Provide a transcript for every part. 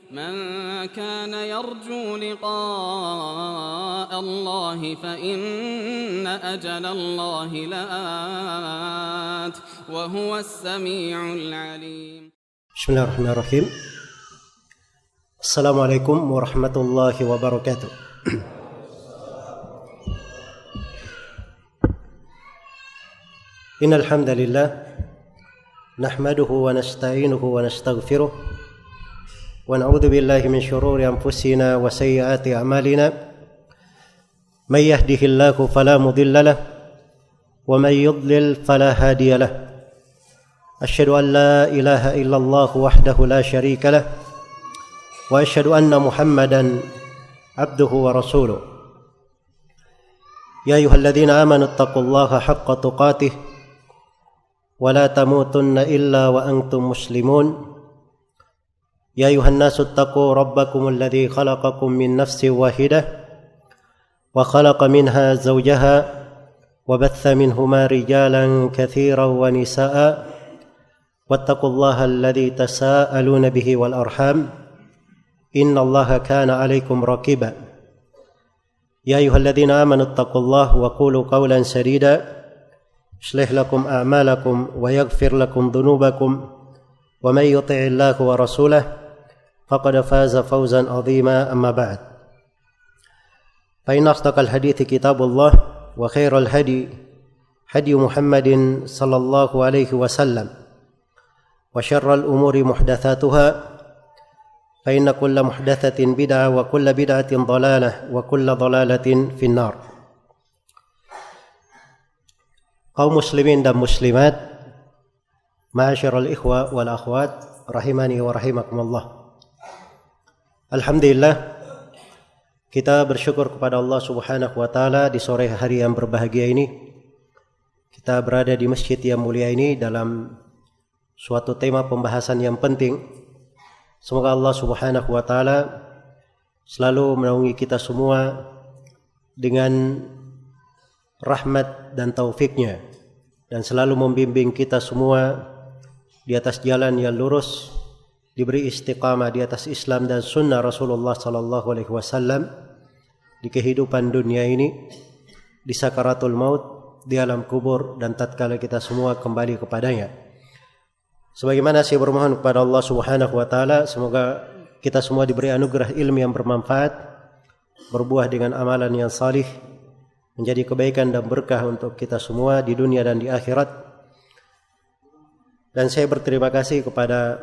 من كان يرجو لقاء الله فإن أجل الله لآت وهو السميع العليم. بسم الله الرحمن الرحيم. السلام عليكم ورحمة الله وبركاته. إن الحمد لله نحمده ونستعينه ونستغفره ونعوذ بالله من شرور أنفسنا وسيئات أعمالنا من يهده الله فلا مضل له ومن يضلل فلا هادي له أشهد أن لا إله إلا الله وحده لا شريك له وأشهد أن محمدا عبده ورسوله يا أيها الذين آمنوا اتقوا الله حق تقاته ولا تموتن إلا وأنتم مسلمون يا أيها الناس اتقوا ربكم الذي خلقكم من نفس واحدة وخلق منها زوجها وبث منهما رجالا كثيرا ونساء واتقوا الله الذي تساءلون به والأرحام إن الله كان عليكم رقيبا يا أيها الذين آمنوا اتقوا الله وقولوا قولا سديدا يصلح لكم أعمالكم ويغفر لكم ذنوبكم ومن يطع الله ورسوله فقد فاز فوزا عظيما أما بعد فإن أصدق الحديث كتاب الله وخير الهدي هدي محمد صلى الله عليه وسلم وشر الأمور محدثاتها فإن كل محدثة بدعة وكل بدعة ضلالة وكل ضلالة في النار. Kaum muslimin dan muslimat, ma'asyiral ikhwa wal akhwat, rahimani wa rahimakumullah. Alhamdulillah, kita bersyukur kepada Allah Subhanahu wa taala di sore hari yang berbahagia ini. Kita berada di masjid yang mulia ini dalam suatu tema pembahasan yang penting. Semoga Allah Subhanahu wa taala selalu menaungi kita semua dengan rahmat dan taufiknya dan selalu membimbing kita semua di atas jalan yang lurus, diberi istiqamah di atas Islam dan sunnah Rasulullah sallallahu alaihi wasallam di kehidupan dunia ini, di sakaratul maut, di alam kubur, dan tatkala kita semua kembali kepadanya. Sebagaimana saya bermohon kepada Allah Subhanahu wa taala, semoga kita semua diberi anugerah ilmu yang bermanfaat, berbuah dengan amalan yang salih, menjadi kebaikan dan berkah untuk kita semua di dunia dan di akhirat. Dan saya berterima kasih kepada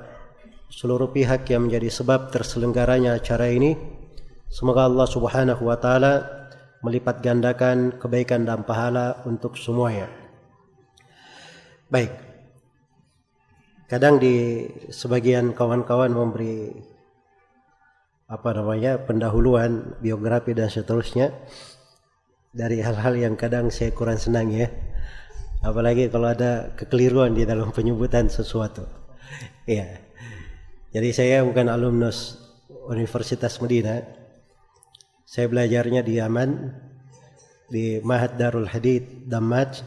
seluruh pihak yang menjadi sebab terselenggaranya acara ini. Semoga Allah Subhanahu wa taala melipat gandakan kebaikan dan pahala untuk semuanya. Baik. Kadang di sebagian kawan-kawan memberi pendahuluan, biografi dan seterusnya dari hal-hal yang kadang saya kurang senang ya. Apalagi kalau ada kekeliruan di dalam penyebutan sesuatu. Iya. Jadi saya bukan alumnus Universitas Madinah. Saya belajarnya di Yaman, di Ma'had Darul Hadith Dammaj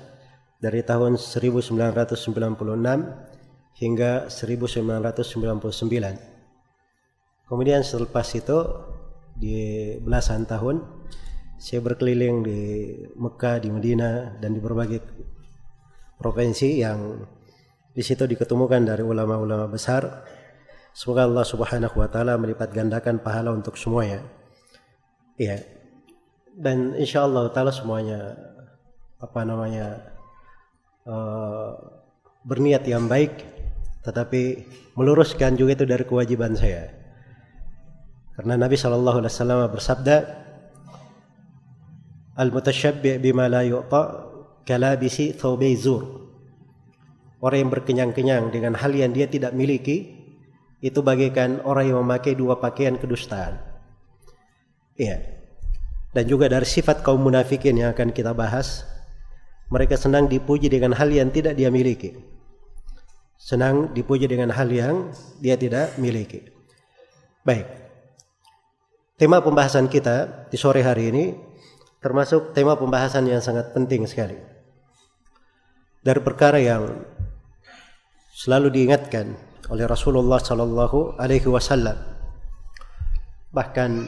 dari tahun 1996 hingga 1999. Kemudian selepas itu di belasan tahun saya berkeliling di Mekah, di Madinah, dan di berbagai provinsi yang di situ diketemukan dari ulama-ulama besar. Semoga Allah Subhanahu wa taala melipat gandakan pahala untuk semuanya. Iya. Dan insyaallah taala semuanya berniat yang baik, tetapi meluruskan juga itu dari kewajiban saya. Karena Nabi sallallahu alaihi wasallam bersabda, al-mutasyabbi' bima la yu'ta kalabisi thawbi zur. Orang yang berkenyang-kenyang dengan hal yang dia tidak miliki itu bagaikan orang yang memakai dua pakaian kedustaan. Iya. Dan juga dari sifat kaum munafikin yang akan kita bahas, mereka senang dipuji dengan hal yang tidak dia miliki. Senang dipuji dengan hal yang dia tidak miliki. Baik. Tema pembahasan kita di sore hari ini termasuk tema pembahasan yang sangat penting sekali. Dari perkara yang selalu diingatkan oleh Rasulullah sallallahu alaihi wasallam bahkan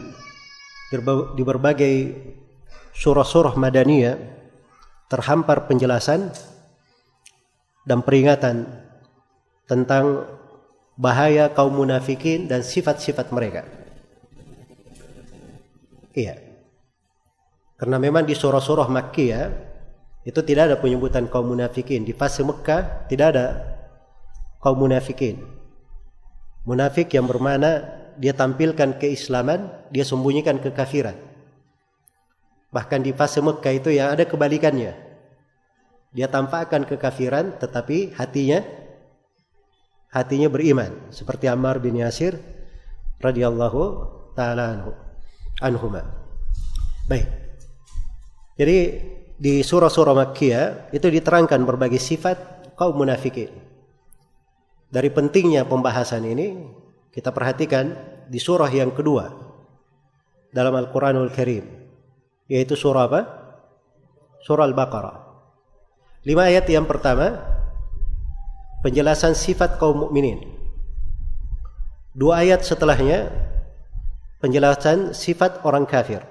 di berbagai surah-surah Madaniyah terhampar penjelasan dan peringatan tentang bahaya kaum munafikin dan sifat-sifat mereka. Iya. Karena memang di surah-surah Makkiyah itu tidak ada penyebutan kaum munafikin. Di fase Mekah tidak ada kaum munafikin. Munafik yang bermakna dia tampilkan keislaman, dia sembunyikan kekafiran. Bahkan di fase Mekah itu yang ada kebalikannya. Dia tampakkan kekafiran tetapi hatinya beriman, seperti Ammar bin Yasir radhiyallahu taala anhuma. Baik. Jadi di surah-surah Makkiyah itu diterangkan berbagai sifat kaum munafikin. Dari pentingnya pembahasan ini kita perhatikan di surah yang kedua dalam Al-Quranul Karim, yaitu surah apa? Surah Al-Baqarah. 5 ayat yang pertama penjelasan sifat kaum mukminin. 2 ayat setelahnya penjelasan sifat orang kafir.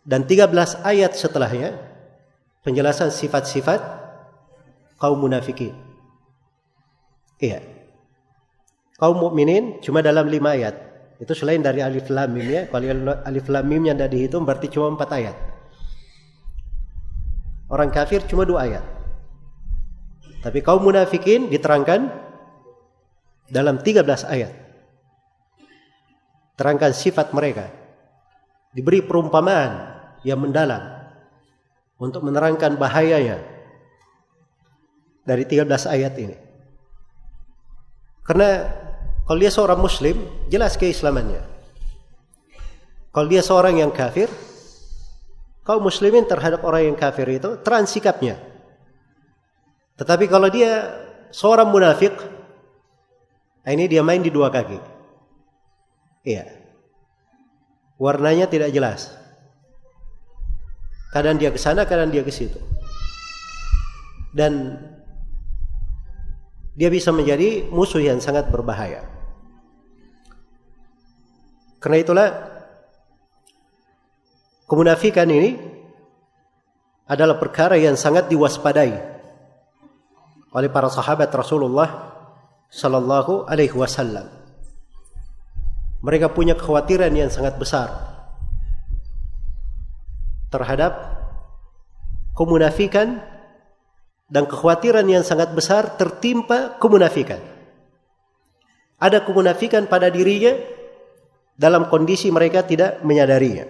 Dan 13 ayat setelahnya penjelasan sifat-sifat kaum munafikin. Iya. Kaum mukminin cuma dalam 5 ayat. Itu selain dari alif lam mim ya. Kalau alif lam mimnya tidak dihitung berarti cuma 4 ayat. Orang kafir cuma 2 ayat. Tapi kaum munafikin diterangkan dalam 13 ayat. Terangkan sifat mereka. Diberi perumpamaan yang mendalam untuk menerangkan bahayanya dari 13 ayat ini. Karena kalau dia seorang muslim, jelas keislamannya. Kalau dia seorang yang kafir, kaum muslimin terhadap orang yang kafir itu terang sikapnya. Tetapi kalau dia seorang munafik, ini dia main di 2 kaki. Iya. Warnanya tidak jelas. Kadang dia ke sana, kadang dia ke situ. Dan dia bisa menjadi musuh yang sangat berbahaya. Karena itulah kemunafikan ini adalah perkara yang sangat diwaspadai oleh para sahabat Rasulullah sallallahu alaihi wasallam. Mereka punya kekhawatiran yang sangat besar terhadap kemunafikan dan kekhawatiran yang sangat besar tertimpa kemunafikan. Ada kemunafikan pada dirinya dalam kondisi mereka tidak menyadarinya.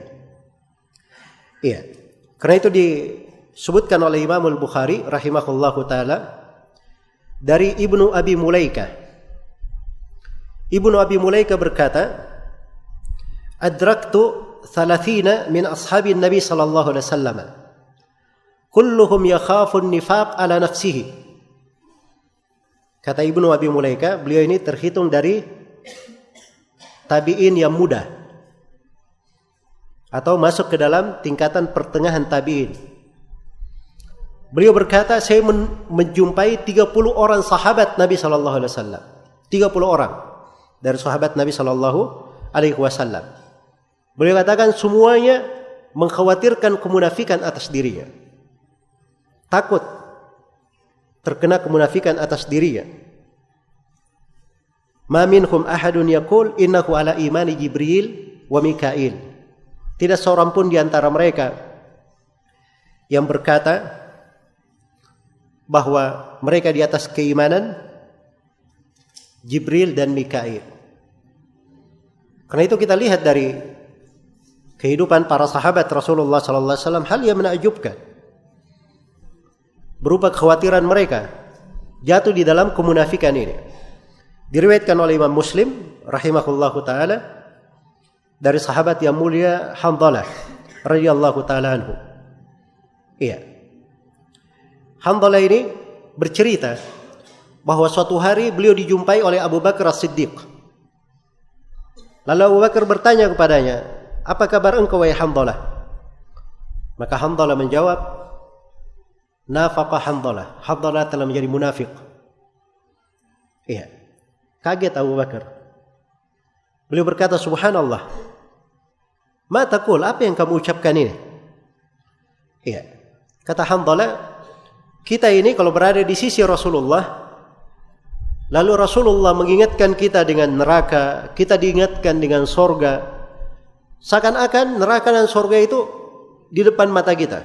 Iya. Karena itu disebutkan oleh Imam Al-Bukhari rahimahullahu taala dari Ibnu Abi Mulaikah. Ibnu Abi Mulaikah berkata, "Adraktu 30 min ashabin Nabi sallallahu alaihi wasallam. Kulluhum yakhafun nifaq ala nafsihi." Kata Ibnu Abi Mulaikah, beliau ini terhitung dari tabi'in yang muda atau masuk ke dalam tingkatan pertengahan tabi'in. Beliau berkata, saya menjumpai 30 orang sahabat Nabi sallallahu alaihi wasallam. 30 orang dari sahabat Nabi sallallahu alaihi wasallam. Beliau katakan semuanya mengkhawatirkan kemunafikan atas dirinya. Takut terkena kemunafikan atas dirinya. Ma minhum ahadun yaqul innahu ala imani Jibril wa Mikail. Tidak seorang pun di antara mereka yang berkata bahwa mereka di atas keimanan Jibril dan Mikail. Karena itu kita lihat dari kehidupan para sahabat Rasulullah sallallahu alaihi wasallam hal yang menakjubkan. Berupa kekhawatiran mereka jatuh di dalam kemunafikan ini. Diriwayatkan oleh Imam Muslim rahimahullahu taala dari sahabat yang mulia Hanzalah radhiyallahu taala anhu. Iya. Hanzalah ini bercerita bahwa suatu hari beliau dijumpai oleh Abu Bakar As-Siddiq. Lalu Abu Bakar bertanya kepadanya, "Apa kabar engkau wahai Hanzalah?" Maka Hanzalah menjawab, "Nafaqa Hanzalah. Hanzalah telah menjadi munafik." Iya. Kaget Abu Bakar. Beliau berkata, subhanallah, ma taqul, apa yang kamu ucapkan ini? Iya. Kata Hanzalah, kita ini kalau berada di sisi Rasulullah, lalu Rasulullah mengingatkan kita dengan neraka, kita diingatkan dengan sorga, seakan-akan neraka dan sorga itu di depan mata kita.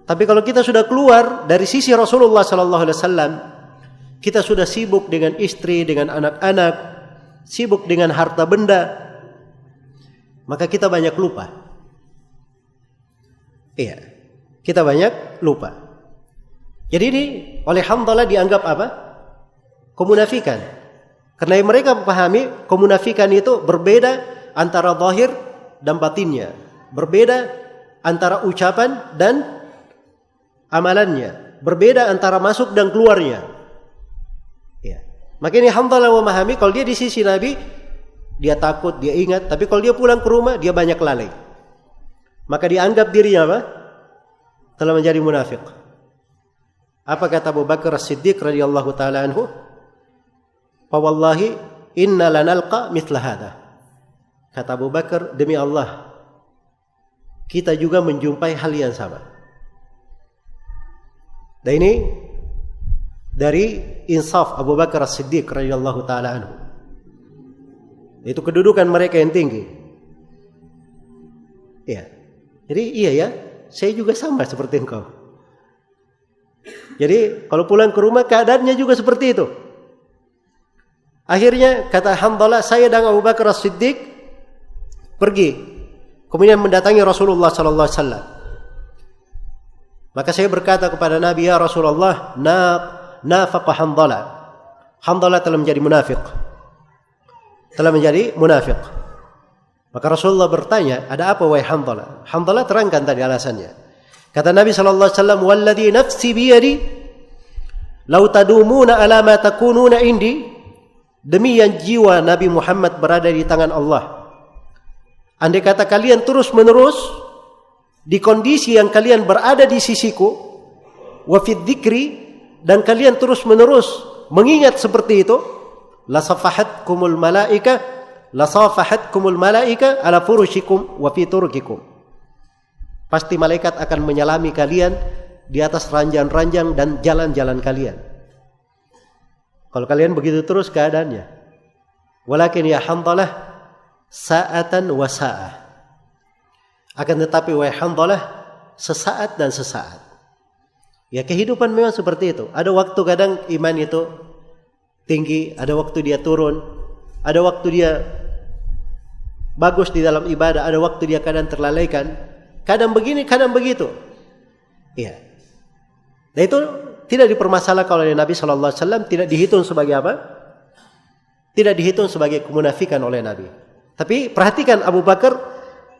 Tapi kalau kita sudah keluar dari sisi Rasulullah sallallahu alaihi wasallam, kita sudah sibuk dengan istri, dengan anak-anak, sibuk dengan harta benda, maka kita banyak lupa. Iya, kita banyak lupa. Jadi ini oleh Hanzalah dianggap apa? Kemunafikan. Karena mereka memahami kemunafikan itu berbeda antara zahir dan batinnya, berbeda antara ucapan dan amalannya, berbeda antara masuk dan keluarnya. Ya. Makanya Hanzalah memahami kalau dia di sisi Nabi, dia takut, dia ingat, tapi kalau dia pulang ke rumah, dia banyak lalai. Maka dianggap dirinya apa? Telah menjadi munafik. Apa kata Abu Bakar As-Siddiq radhiyallahu taala anhu? Fa wallahi inna lanalqa mithla hadha. Kata Abu Bakar, demi Allah, kita juga menjumpai hal yang sama. Dan ini dari insaf Abu Bakar As-Siddiq radhiyallahu taala anhu. Itu kedudukan mereka yang tinggi. Iya. Jadi iya ya, saya juga sama seperti engkau. Jadi kalau pulang ke rumah keadaannya juga seperti itu. Akhirnya kata Hanzalah, saya dan Abu Bakar As-Siddiq pergi, kemudian mendatangi Rasulullah sallallahu alaihi wasallam. Maka saya berkata kepada Nabi, ya Rasulullah, nafaqa Hanzalah. Hanzalah telah menjadi munafik. Telah menjadi munafik. Maka Rasulullah bertanya, ada apa wahai Hanzalah? Hanzalah terangkan tadi alasannya. Kata Nabi sallallahu alaihi wasallam, "Walladzi nafsi biyadi, law tadumuna ala ma takununa indi." Demi yang jiwa Nabi Muhammad berada di tangan Allah. Andai kata kalian terus-menerus di kondisi yang kalian berada di sisiku, wa fi dzikri, dan kalian terus-menerus mengingat seperti itu, la safahatkumul malaika ala furushikum wa fi turkikum. Pasti malaikat akan menyalami kalian di atas ranjang-ranjang dan jalan-jalan kalian. Kalau kalian begitu terus keadaannya. Walakin ya Hanzalah, sa'atan wa sa'ah. Akan tetapi wahai Hanzalah, sesaat dan sesaat. Ya kehidupan memang seperti itu. Ada waktu kadang iman itu tinggi, ada waktu dia turun, ada waktu dia bagus di dalam ibadah, ada waktu dia kadang terlalaikan, kadang begini, kadang begitu. Iya. Nah itu tidak dipermasalahkan oleh Nabi sallallahu alaihi wasallam, tidak dihitung sebagai apa? Tidak dihitung sebagai kemunafikan oleh Nabi. Tapi perhatikan Abu Bakar,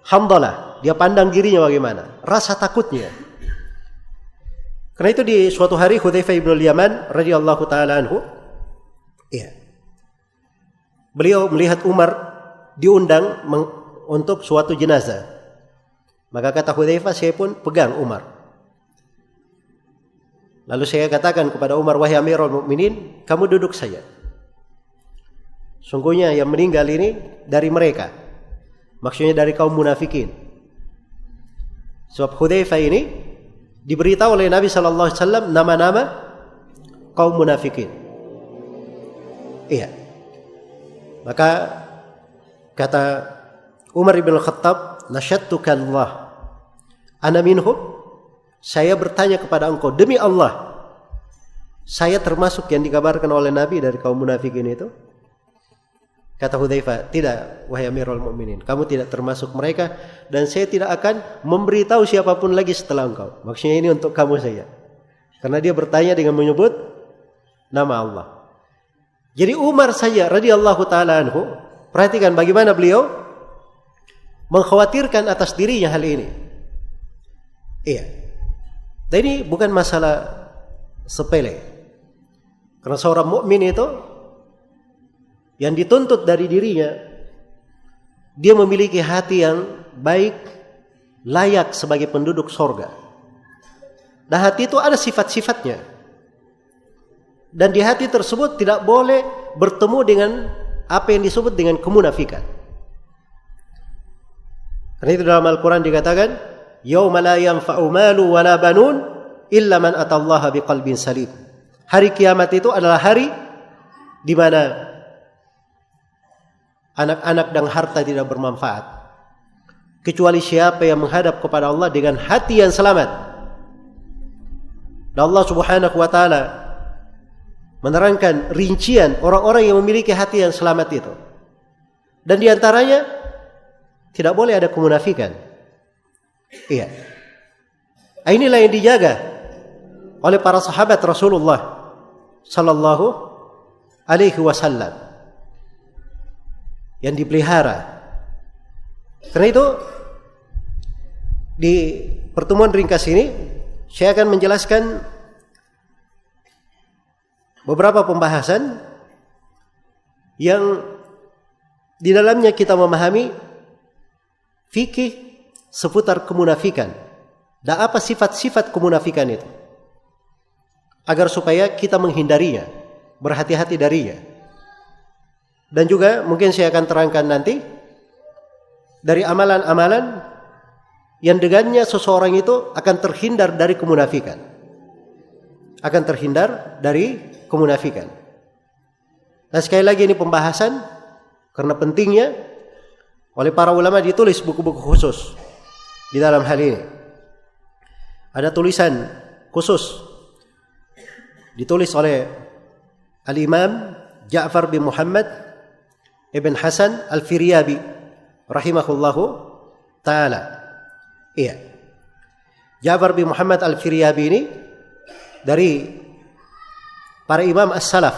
Hanzalah, dia pandang dirinya bagaimana? Rasa takutnya. Karena itu di suatu hari Hudzaifah bin Yaman radhiyallahu taala anhu, iya. Beliau melihat Umar diundang untuk suatu jenazah. Maka kata Hudzaifah, saya pun pegang Umar. Lalu saya katakan kepada Umar, wahai Amirul Mukminin, kamu duduk saja. Sungguhnya yang meninggal ini dari mereka. Maksudnya dari kaum munafikin. Sebab Hudzaifah ini diberitahu oleh Nabi sallallahu alaihi wasallam nama-nama kaum munafikin. Iya. Maka kata Umar bin Khattab, nasyattuka Allah, ana minhum. Saya bertanya kepada engkau, demi Allah, saya termasuk yang dikabarkan oleh Nabi dari kaum munafikin itu? Kata Hudzaifah, tidak wahai Amirul Mukminin, kamu tidak termasuk mereka, dan saya tidak akan memberitahu siapapun lagi setelah engkau. Maksudnya ini untuk kamu saja. Karena dia bertanya dengan menyebut nama Allah. Jadi Umar saja radhiyallahu taala anhu, perhatikan bagaimana beliau mengkhawatirkan atas dirinya hal ini. Iya. Dan ini bukan masalah sepele. Karena seorang mukmin itu yang dituntut dari dirinya, dia memiliki hati yang baik, layak sebagai penduduk sorga. Dan hati itu ada sifat-sifatnya. Dan di hati tersebut tidak boleh bertemu dengan apa yang disebut dengan kemunafikan. Karena itu dalam Al-Quran dikatakan, yauma la yanfa'u malu wala banun illa man atallaha biqalbin salim. Hari kiamat itu adalah hari di mana anak-anak dan harta tidak bermanfaat, kecuali siapa yang menghadap kepada Allah dengan hati yang selamat. Dan Allah Subhanahu wa taala menerangkan rincian orang-orang yang memiliki hati yang selamat itu. Dan di antaranya tidak boleh ada kemunafikan. Iya. Inilah yang dijaga oleh para sahabat Rasulullah sallallahu alaihi wasallam, yang dipelihara. Karena itu di pertemuan ringkas ini saya akan menjelaskan beberapa pembahasan yang di dalamnya kita memahami fikih seputar kemunafikan dan apa sifat-sifat kemunafikan itu, agar supaya kita menghindarinya, berhati-hati darinya. Dan juga mungkin saya akan terangkan nanti dari amalan-amalan yang dengannya seseorang itu akan terhindar dari kemunafikan. Akan terhindar dari kemunafikan. Nah, sekali lagi ini pembahasan karena pentingnya oleh para ulama ditulis buku-buku khusus di dalam hal ini. Ada tulisan khusus ditulis oleh Al-Imam Ja'far bin Muhammad Ibn Hasan Al-Firyabi rahimahullahu ta'ala. Iya. Ja'far bin Muhammad Al-Firyabi ini dari para imam as-salaf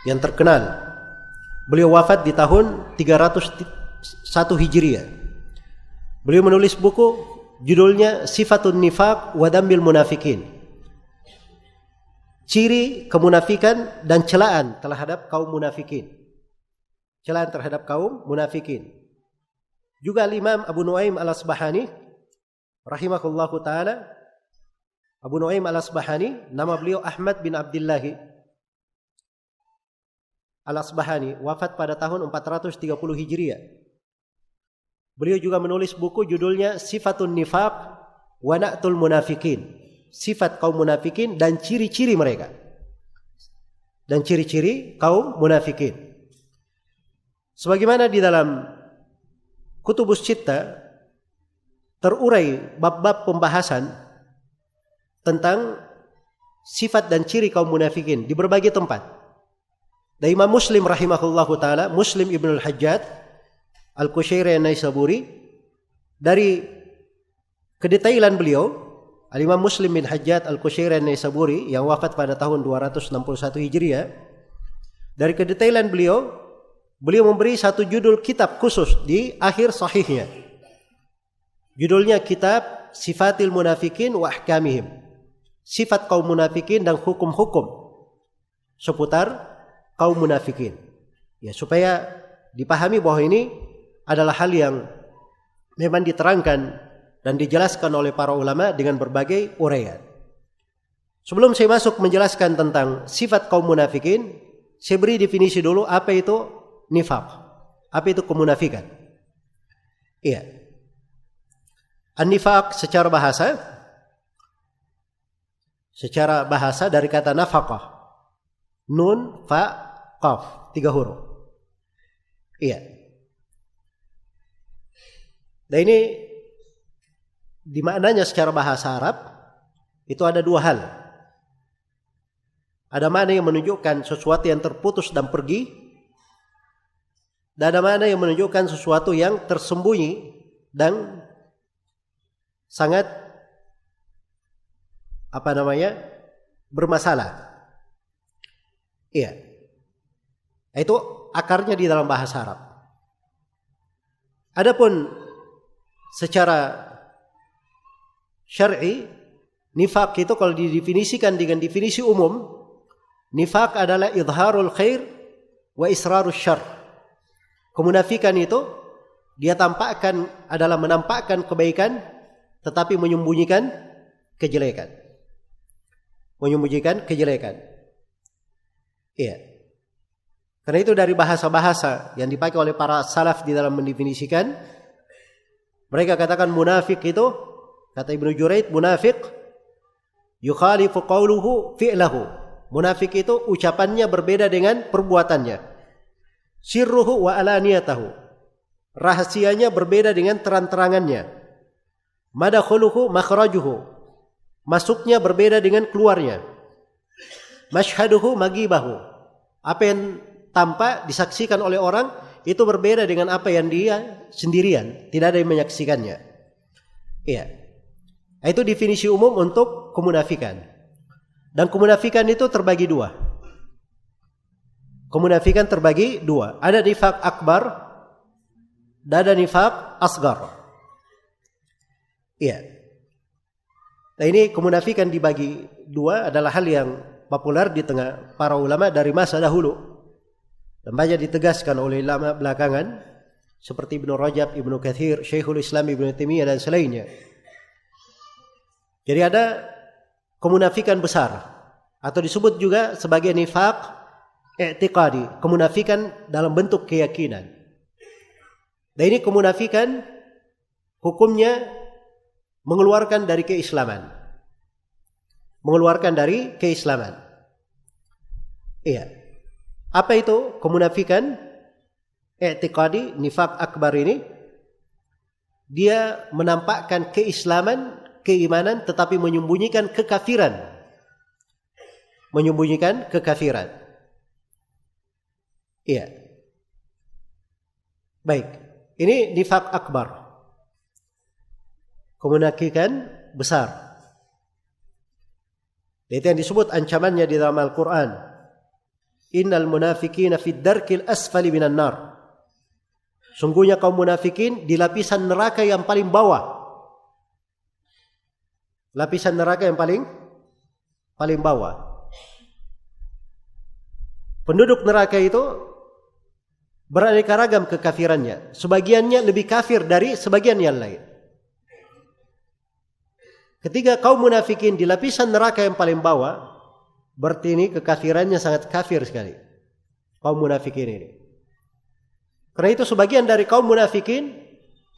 yang terkenal. Beliau wafat di tahun 301 Hijriah. Beliau menulis buku judulnya Sifatun Nifaq wa Dhammil Munafikin. Ciri kemunafikan dan celaan terhadap kaum munafikin. Celaan terhadap kaum munafikin. Juga Imam Abu Nuaim Al-Asbahani rahimahullahu taala. Abu Nuaim Al-Asbahani, nama beliau Ahmad bin Abdullah Al-Asbahani, wafat pada tahun 430 Hijriah. Beliau juga menulis buku judulnya Sifatun Nifaq wa Na'tul Munafikin. Sifat kaum munafikin dan ciri-ciri mereka. Dan ciri-ciri kaum munafikin. Sebagaimana di dalam Kutubus Citta terurai bab-bab pembahasan tentang sifat dan ciri kaum munafikin di berbagai tempat. Dan Imam Muslim rahimahullahu taala, Muslim Ibn al-Hajjaj Al-Qushairi An-Naisaburi, dari kedetailan beliau, Al-Imam Muslim bin Hajjaj Al-Qushairi An-Naisaburi yang wafat pada tahun 261 Hijriah, dari kedetailan beliau memberi satu judul kitab khusus di akhir sahihnya. Judulnya kitab Sifatil Munafikin wa Ahkamihim. Sifat kaum munafikin dan hukum-hukum seputar kaum munafikin. Ya, supaya dipahami bahwa ini adalah hal yang memang diterangkan dan dijelaskan oleh para ulama dengan berbagai uraian. Sebelum saya masuk menjelaskan tentang sifat kaum munafikin, saya beri definisi dulu apa itu nifaq, apa itu kemunafikan. Iya. An-nifaq secara bahasa dari kata nafaqah. Nun, fa, qaf, 3 huruf. Iya. Dan ini dimaknanya secara bahasa Arab itu ada 2 hal. Ada makna yang menunjukkan sesuatu yang terputus dan pergi, dan ada makna yang menunjukkan sesuatu yang tersembunyi dan sangat bermasalah. Iya. Itu akarnya di dalam bahasa Arab. Adapun secara syar'i, nifaq itu kalau didefinisikan dengan definisi umum, nifaq adalah idharul khair wa israrus syarr. Kemunafikan itu dia tampakkan adalah menampakkan kebaikan tetapi menyembunyikan kejelekan. Menyembunyikan kejelekan. Iya. Karena itu dari bahasa-bahasa yang dipakai oleh para salaf di dalam mendefinisikan, mereka katakan munafik itu, kata Ibnu Juraid, munafik yukhalifu qawluhu fi'lahu. Munafik itu ucapannya berbeda dengan perbuatannya. Sirruhu wa alaniyatahu. Rahasianya berbeda dengan terang-terangannya. Madakhuluhu makhrajuhu. Masuknya berbeda dengan keluarnya. Mashhaduhu magibahu. Apa yang tampak disaksikan oleh orang itu berbeda dengan apa yang dia sendirian, tidak ada yang menyaksikannya. Iya. Itu definisi umum untuk kemunafikan. Dan kemunafikan itu terbagi dua. Kemunafikan terbagi dua. Ada nifaq akbar dan ada nifaq asgar. Iya. Nah, ini kemunafikan dibagi dua adalah hal yang populer di tengah para ulama dari masa dahulu. Dan banyak ditegaskan oleh ulama belakangan seperti Ibnu Rajab, Ibnu Katsir, Syekhul Islam Ibnu Taimiyah dan selainnya. Jadi ada kemunafikan besar atau disebut juga sebagai nifaq i'tiqadi, kemunafikan dalam bentuk keyakinan. Dan ini kemunafikan hukumnya mengeluarkan dari keislaman. Mengeluarkan dari keislaman. Iya. Apa itu kemunafikan i'tiqadi, nifaq akbar ini? Dia menampakkan keislaman, keimanan, tetapi menyembunyikan kekafiran. Menyembunyikan kekafiran. Iya. Baik. Ini nifaq akbar. Kemunafikan besar. Itu yang disebut ancamannya di dalam Al-Quran. Innal munafiqina fid darkil asfali minan nar. Sungguhnya kaum munafikin di lapisan neraka yang paling bawah. Lapisan neraka yang paling bawah. Penduduk neraka itu beraneka ragam kekafirannya. Sebagiannya lebih kafir dari sebagian yang lain. Ketika kaum munafikin di lapisan neraka yang paling bawah, berarti ini kekafirannya sangat kafir sekali. Kaum munafikin ini. Karena itu sebagian dari kaum munafikin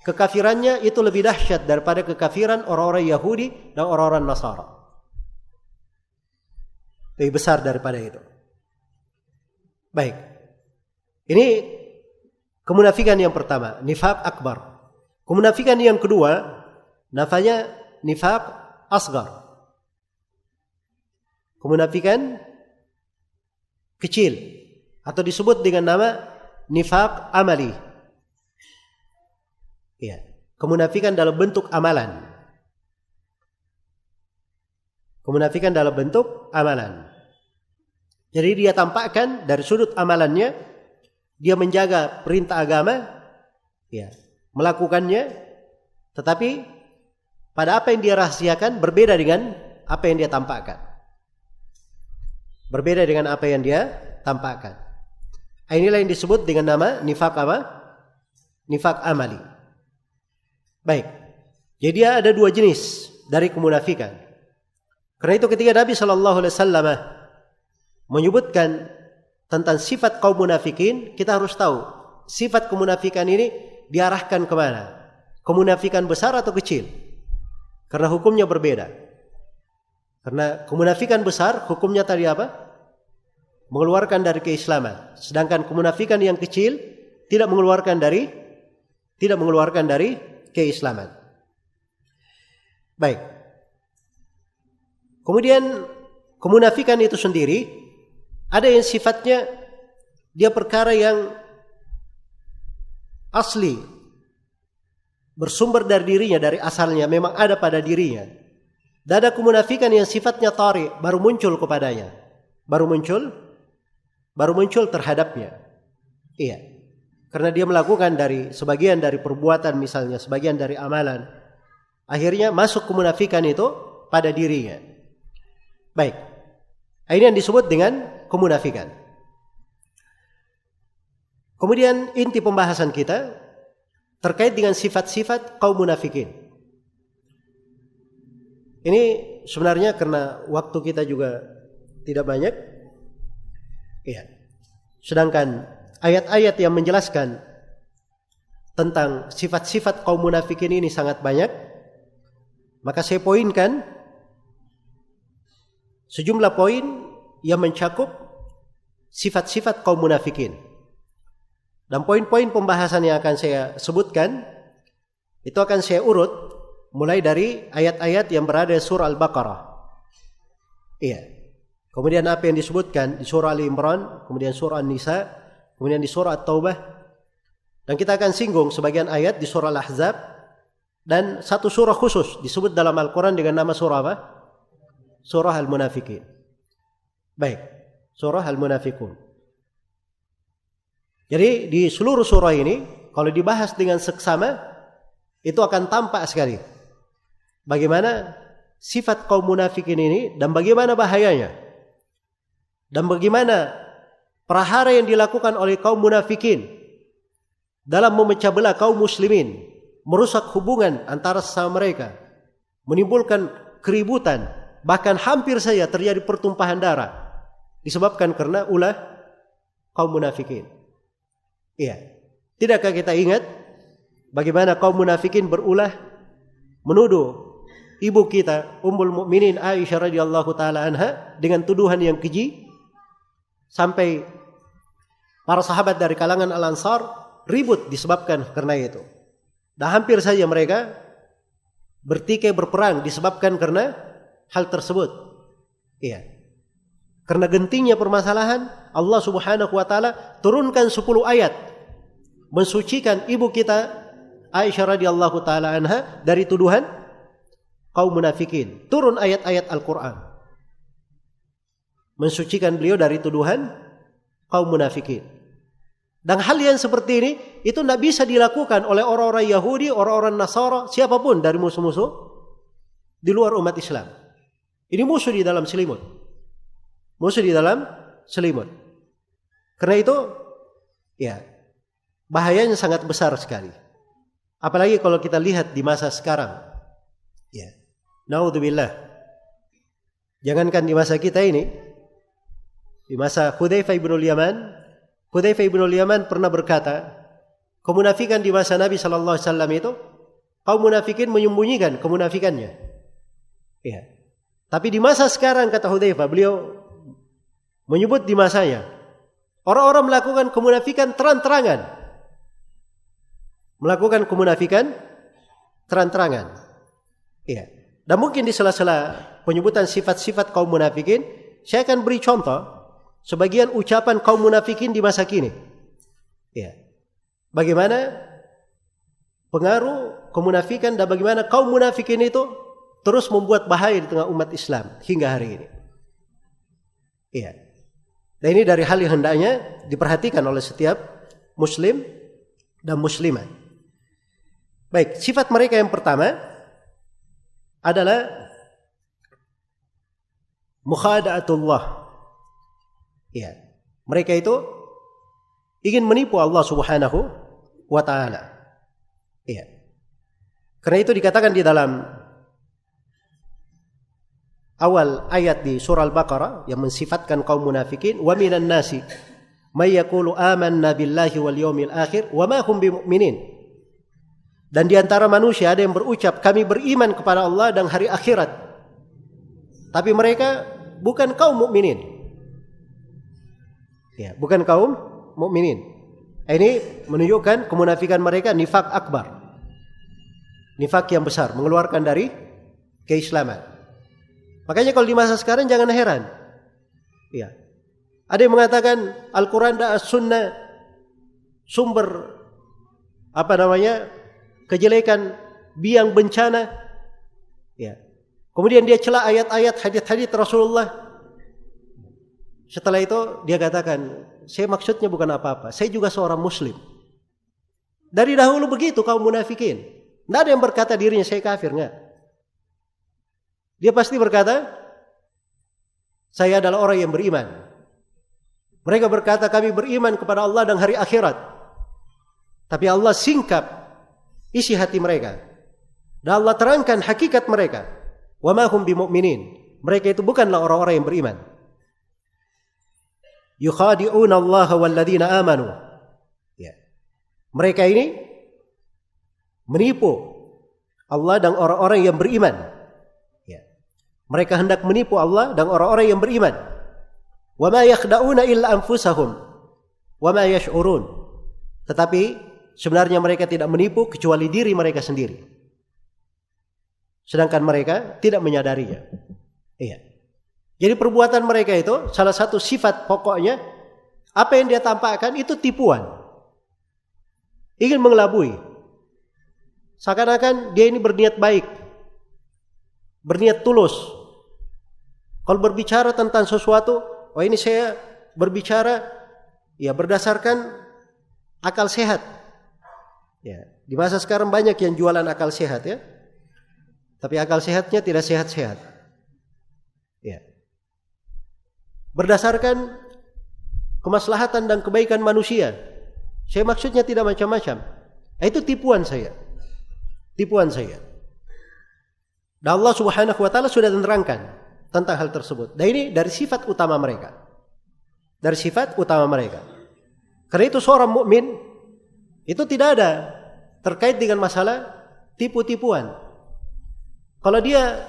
kekafirannya itu lebih dahsyat daripada kekafiran orang-orang Yahudi dan orang-orang Nasara. Lebih besar daripada itu. Baik. Ini kemunafikan yang pertama, nifaq akbar. Kemunafikan yang kedua, namanya nifaq asgar. Kemunafikan kecil atau disebut dengan nama nifaq amali. Ya, kemunafikan dalam bentuk amalan. Kemunafikan dalam bentuk amalan. Jadi dia tampakkan dari sudut amalannya, dia menjaga perintah agama, ya, melakukannya, tetapi pada apa yang dia rahasiakan berbeda dengan apa yang dia tampakkan. Berbeda dengan apa yang dia tampakkan. Inilah yang disebut dengan nama nifaq apa? Nifaq amali. Baik. Jadi ada dua jenis dari kemunafikan. Karena itu ketika Nabi SAW menyebutkan tentang sifat kaum munafikin, kita harus tahu sifat kemunafikan ini diarahkan kemana? Kemunafikan besar atau kecil? Karena hukumnya berbeda. Karena kemunafikan besar hukumnya tadi apa? Mengeluarkan dari keislaman. Sedangkan kemunafikan yang kecil tidak mengeluarkan dari keislaman. Baik. Kemudian kemunafikan itu sendiri ada yang sifatnya dia perkara yang asli, bersumber dari dirinya, dari asalnya memang ada pada dirinya. Dan ada kemunafikan yang sifatnya tari, baru muncul kepadanya. Baru muncul terhadapnya. Iya. Karena dia melakukan dari sebagian dari perbuatan misalnya, sebagian dari amalan. Akhirnya masuk kemunafikan itu pada dirinya. Baik. Ini yang disebut dengan kemunafikan. Kemudian inti pembahasan kita terkait dengan sifat-sifat kaum munafikin. Ini sebenarnya karena waktu kita juga tidak banyak. Iya. Sedangkan ayat-ayat yang menjelaskan tentang sifat-sifat kaum munafikin ini sangat banyak. Maka saya poinkan sejumlah poin yang mencakup sifat-sifat kaum munafikin. Dan poin-poin pembahasan yang akan saya sebutkan itu akan saya urut mulai dari ayat-ayat yang berada di surah Al-Baqarah. Iya. Kemudian apa yang disebutkan di surah Ali Imran, kemudian surah An-Nisa, kemudian di surah At-Taubah. Dan kita akan singgung sebagian ayat di surah Al-Ahzab dan satu surah khusus disebut dalam Al-Quran dengan nama surah apa? Surah Al-Munafikin. Baik, surah Al-Munafikun. Jadi di seluruh surah ini kalau dibahas dengan seksama itu akan tampak sekali bagaimana sifat kaum munafikin ini dan bagaimana bahayanya dan bagaimana perahara yang dilakukan oleh kaum munafikin dalam memecah belah kaum muslimin, merusak hubungan antara sesama mereka, menimbulkan keributan, bahkan hampir saja terjadi pertumpahan darah disebabkan karena ulah kaum munafikin. Iya. Tidakkah kita ingat bagaimana kaum munafikin berulah menuduh ibu kita Ummul Mukminin Aisyah radhiyallahu taala anha dengan tuduhan yang keji sampai para sahabat dari kalangan Al-Ansar ribut disebabkan karena itu. Dan hampir saja mereka bertikai berperang disebabkan karena hal tersebut. Iya. Karena gentingnya permasalahan, Allah Subhanahu wa taala turunkan 10 ayat mensucikan ibu kita Aisyah radhiyallahu taala anha dari tuduhan kaum munafikin. Turun ayat-ayat Al-Qur'an mensucikan beliau dari tuduhan kaum munafikin. Dan hal yang seperti ini itu tidak bisa dilakukan oleh orang-orang Yahudi, orang-orang Nasara, siapapun dari musuh-musuh di luar umat Islam. Ini musuh di dalam selimut. Musuh di dalam selimut. Karena itu, ya, bahayanya sangat besar sekali. Apalagi kalau kita lihat di masa sekarang. Ya. Naudzubillah. Jangankan di masa kita ini, di masa Hudzaifah bin Yaman, Hudzaifah bin Yaman pernah berkata, kemunafikan di masa Nabi sallallahu alaihi wasallam itu kaum munafikin menyembunyikan kemunafikannya. Ya. Tapi di masa sekarang kata Hudzaifah, beliau menyebut di masanya orang-orang melakukan kemunafikan terang-terangan. Melakukan kemunafikan terang-terangan. Ya. Dan mungkin di sela-sela penyebutan sifat-sifat kaum munafikin, saya akan beri contoh sebagian ucapan kaum munafikin di masa kini. Ya. Bagaimana pengaruh kemunafikan dan bagaimana kaum munafikin itu terus membuat bahaya di tengah umat Islam hingga hari ini. Ya. Dan ini dari hal yang hendaknya diperhatikan oleh setiap muslim dan muslimah. Baik, sifat mereka yang pertama adalah mukhada'atullah. Ya, mereka itu ingin menipu Allah Subhanahu wa taala. Ya. Karena itu dikatakan di dalam awal ayat di surah Al-Baqarah yang mensifatkan kaum munafikin, wa minan nasi may yaqulu amanna billahi wal yawmil akhir wa ma hum bimumin. Dan di antara manusia ada yang berucap kami beriman kepada Allah dan hari akhirat. Tapi mereka bukan kaum mukminin. Ya, bukan kaum mukminin. Ini menunjukkan kemunafikan mereka nifak akbar. Nifak yang besar, mengeluarkan dari keislaman. Makanya kalau di masa sekarang jangan heran. Ya. Ada yang mengatakan Al-Quran dan As-Sunnah sumber kejelekan, biang bencana. Ya. Kemudian dia cela ayat-ayat hadits-hadits Rasulullah. Setelah itu dia katakan, saya maksudnya bukan apa-apa, saya juga seorang muslim. Dari dahulu begitu kaum munafikin. Tidak ada yang berkata dirinya saya kafir, enggak. Dia pasti berkata, saya adalah orang yang beriman. Mereka berkata kami beriman kepada Allah dan hari akhirat. Tapi Allah singkap isi hati mereka. Dan Allah terangkan hakikat mereka. Wa ma hum bimu'minin. Mereka itu bukanlah orang-orang yang beriman. yukhadi'una Allah walladzina amanu. Ya. Mereka ini menipu Allah dan orang-orang yang beriman. Ya. Mereka hendak menipu Allah dan orang-orang yang beriman. Wa ma yakhda'una illa anfusahum wa ma yash'urun. Tetapi sebenarnya mereka tidak menipu kecuali diri mereka sendiri. Sedangkan mereka tidak menyadarinya. Iya. Jadi perbuatan mereka itu salah satu sifat pokoknya, apa yang dia tampakkan itu tipuan. Ingin mengelabui. Seakan-akan dia ini berniat baik. Berniat tulus. Kalau berbicara tentang sesuatu, oh ini saya berbicara ya berdasarkan akal sehat. Ya, di masa sekarang banyak yang jualan akal sehat ya. Tapi akal sehatnya tidak sehat-sehat. Ya. Berdasarkan kemaslahatan dan kebaikan manusia. Saya maksudnya tidak macam-macam. Itu tipuan saya. Tipuan saya. Dan Allah Subhanahu wa taala sudah menerangkan tentang hal tersebut. Dan ini dari sifat utama mereka. Dari sifat utama mereka. Karena itu seorang mukmin itu tidak ada terkait dengan masalah tipu-tipuan. Kalau dia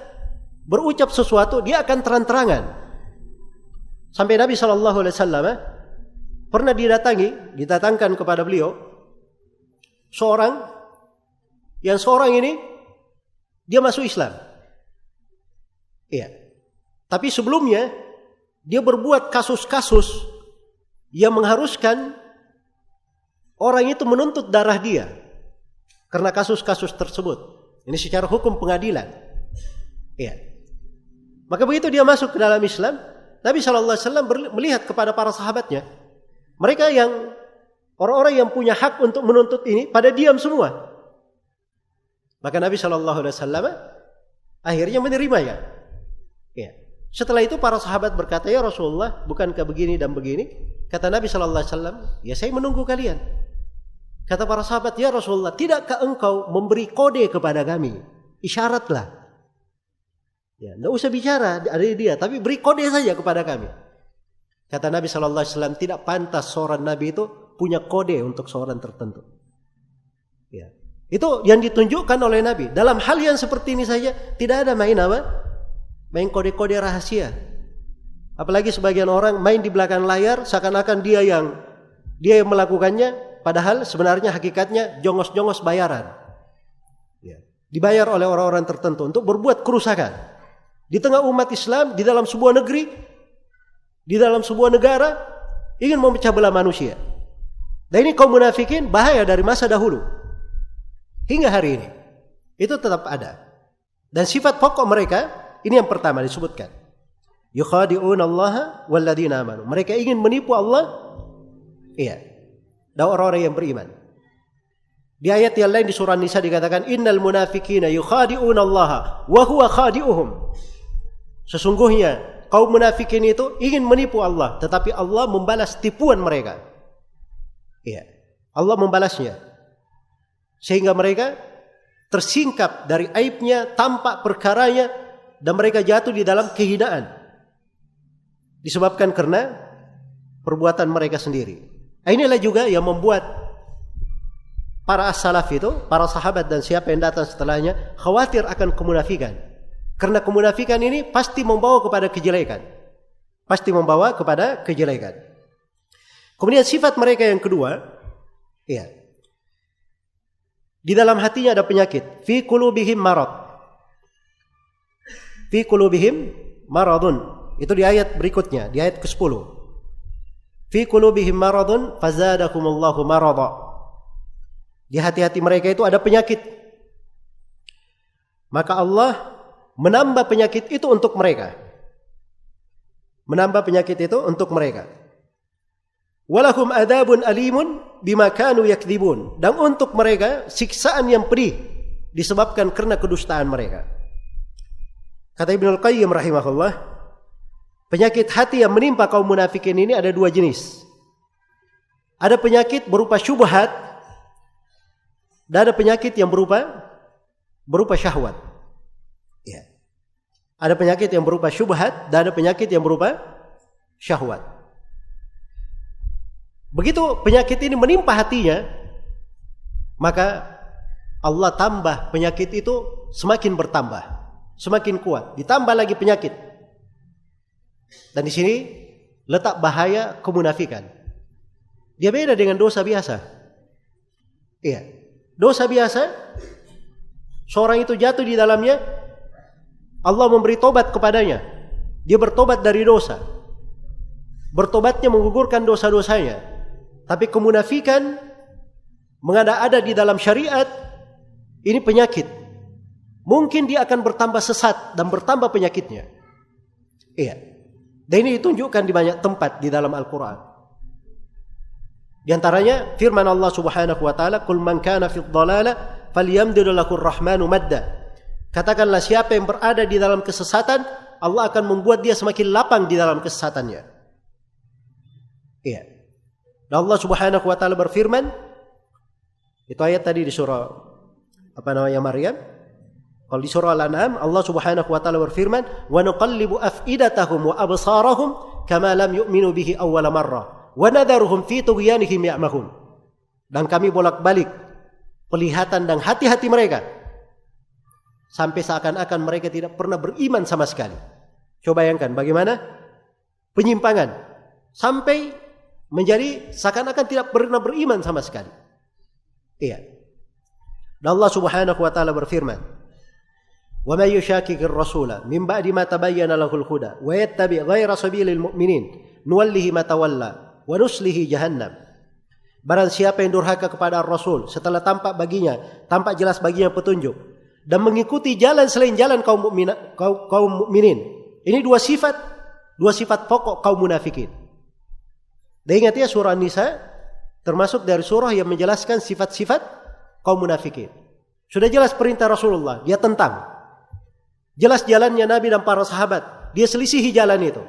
berucap sesuatu, dia akan terang-terangan. Sampai Nabi SAW pernah didatangkan kepada beliau seorang ini dia masuk Islam. Iya. Tapi sebelumnya dia berbuat kasus-kasus yang mengharuskan orang itu menuntut darah dia karena kasus-kasus tersebut. Ini secara hukum pengadilan. Iya. Maka begitu dia masuk ke dalam Islam, Nabi SAW melihat kepada para sahabatnya, mereka yang orang-orang yang punya hak untuk menuntut ini pada diam semua. Maka Nabi SAW akhirnya menerimanya. Ya. Setelah itu para sahabat berkata, ya Rasulullah, bukankah begini dan begini? Kata Nabi SAW, ya saya menunggu kalian. Kata para sahabat, ya Rasulullah, tidakkah engkau memberi kode kepada kami? Isyaratlah. Ya, tidak usah bicara dari dia, tapi beri kode saja kepada kami. Kata Nabi SAW, tidak pantas seorang Nabi itu punya kode untuk seorang tertentu. Ya. Itu yang ditunjukkan oleh Nabi. Dalam hal yang seperti ini saja, tidak ada main apa? Main kode-kode rahasia. Apalagi sebagian orang main di belakang layar, seakan-akan dia yang melakukannya, padahal sebenarnya hakikatnya jongos-jongos bayaran. Ya. Dibayar oleh orang-orang tertentu untuk berbuat kerusakan. Di tengah umat Islam, di dalam sebuah negeri, di dalam sebuah negara, ingin memecah belah manusia. Dan ini kaum munafikin bahaya dari masa dahulu hingga hari ini. Itu tetap ada. Dan sifat pokok mereka, ini yang pertama disebutkan. Yukhadi'una Allah walladzina amanu. Mereka ingin menipu Allah, iya, dan orang-orang yang beriman. Di ayat yang lain di surah Nisa dikatakan, innal munafiqina yukhadi'una Allah wa huwa khadi'uhum. Sesungguhnya kaum munafikin itu ingin menipu Allah, tetapi Allah membalas tipuan mereka. Iya, Allah membalasnya. Sehingga mereka tersingkap dari aibnya, tampak perkaranya, dan mereka jatuh di dalam kehinaan. Disebabkan karena perbuatan mereka sendiri. Inilah juga yang membuat para as-salaf itu, para sahabat dan siapa yang datang setelahnya, khawatir akan kemunafikan. Karena kemunafikan ini pasti membawa kepada kejelekan. Pasti membawa kepada kejelekan. Kemudian sifat mereka yang kedua, ya, di dalam hatinya ada penyakit. Fi qulubihim marad. Fi qulubihim maradun. Itu di ayat berikutnya, di ayat ke-10. Fi qulubihim maradun fazadakumullahu marada. Di hati-hati mereka itu ada penyakit. Maka Allah menambah penyakit itu untuk mereka. Menambah penyakit itu untuk mereka. Walahum adabun alimun bima kanu yakdzibun. Dan untuk mereka siksaan yang pedih disebabkan karena kedustaan mereka. Kata Ibnul Qayyim rahimahullah, penyakit hati yang menimpa kaum munafikin ini ada dua jenis. Ada penyakit berupa syubhat, dan ada penyakit yang berupa syahwat. Ya. Ada penyakit yang berupa syubhat dan ada penyakit yang berupa syahwat. Begitu penyakit ini menimpa hatinya, maka Allah tambah penyakit itu semakin bertambah, semakin kuat, ditambah lagi penyakit. Dan di sini letak bahaya kemunafikan. Dia beda dengan dosa biasa. Iya, dosa biasa, seorang itu jatuh di dalamnya, Allah memberi tobat kepadanya. Dia bertobat dari dosa. Bertobatnya menggugurkan dosa-dosanya. Tapi kemunafikan mengada-ada di dalam syariat, ini penyakit. Mungkin dia akan bertambah sesat dan bertambah penyakitnya. Iya. Dan ini ditunjukkan di banyak tempat di dalam Al-Quran. Di antaranya firman Allah Subhanahu wa taala, "Qul man kana fid dhalalah falyamdud lahu ar-rahmanu madda." Katakanlah siapa yang berada di dalam kesesatan, Allah akan membuat dia semakin lapang di dalam kesesatannya. Iya. Dan Allah Subhanahu wa taala berfirman, itu ayat tadi di surah Maryam. Kalau di surah Al-An'am, Allah Subhanahu wa taala berfirman, "Wa nuqallibu afidatahum wa absarahum kama lam yu'minu bihi awwala marrah." Wa nadharuhum fi tughyanihim ya'mahun. Dan kami bolak-balik penglihatan dan hati-hati mereka sampai seakan-akan mereka tidak pernah beriman sama sekali. Coba bayangkan bagaimana penyimpangan sampai menjadi seakan-akan tidak pernah beriman sama sekali. Iya. Dan Allah Subhanahu wa taala berfirman, "Wa may yushaqiqir rasula min ba'di ma tabayyana lahul huda wa yattabi' ghayra sabilil mu'minin nuwallihi ma tawalla wa nuslihi jahannam." Barang siapa yang durhaka kepada Rasul setelah tampak jelas baginya petunjuk dan mengikuti jalan selain jalan kaum mukminin. Ini dua sifat pokok kaum munafikin. Dan ingat ya, surah An-Nisa termasuk dari surah yang menjelaskan sifat-sifat kaum munafikin. Sudah jelas perintah Rasulullah, dia tentang. Jelas jalannya Nabi dan para sahabat, dia selisihi jalan itu.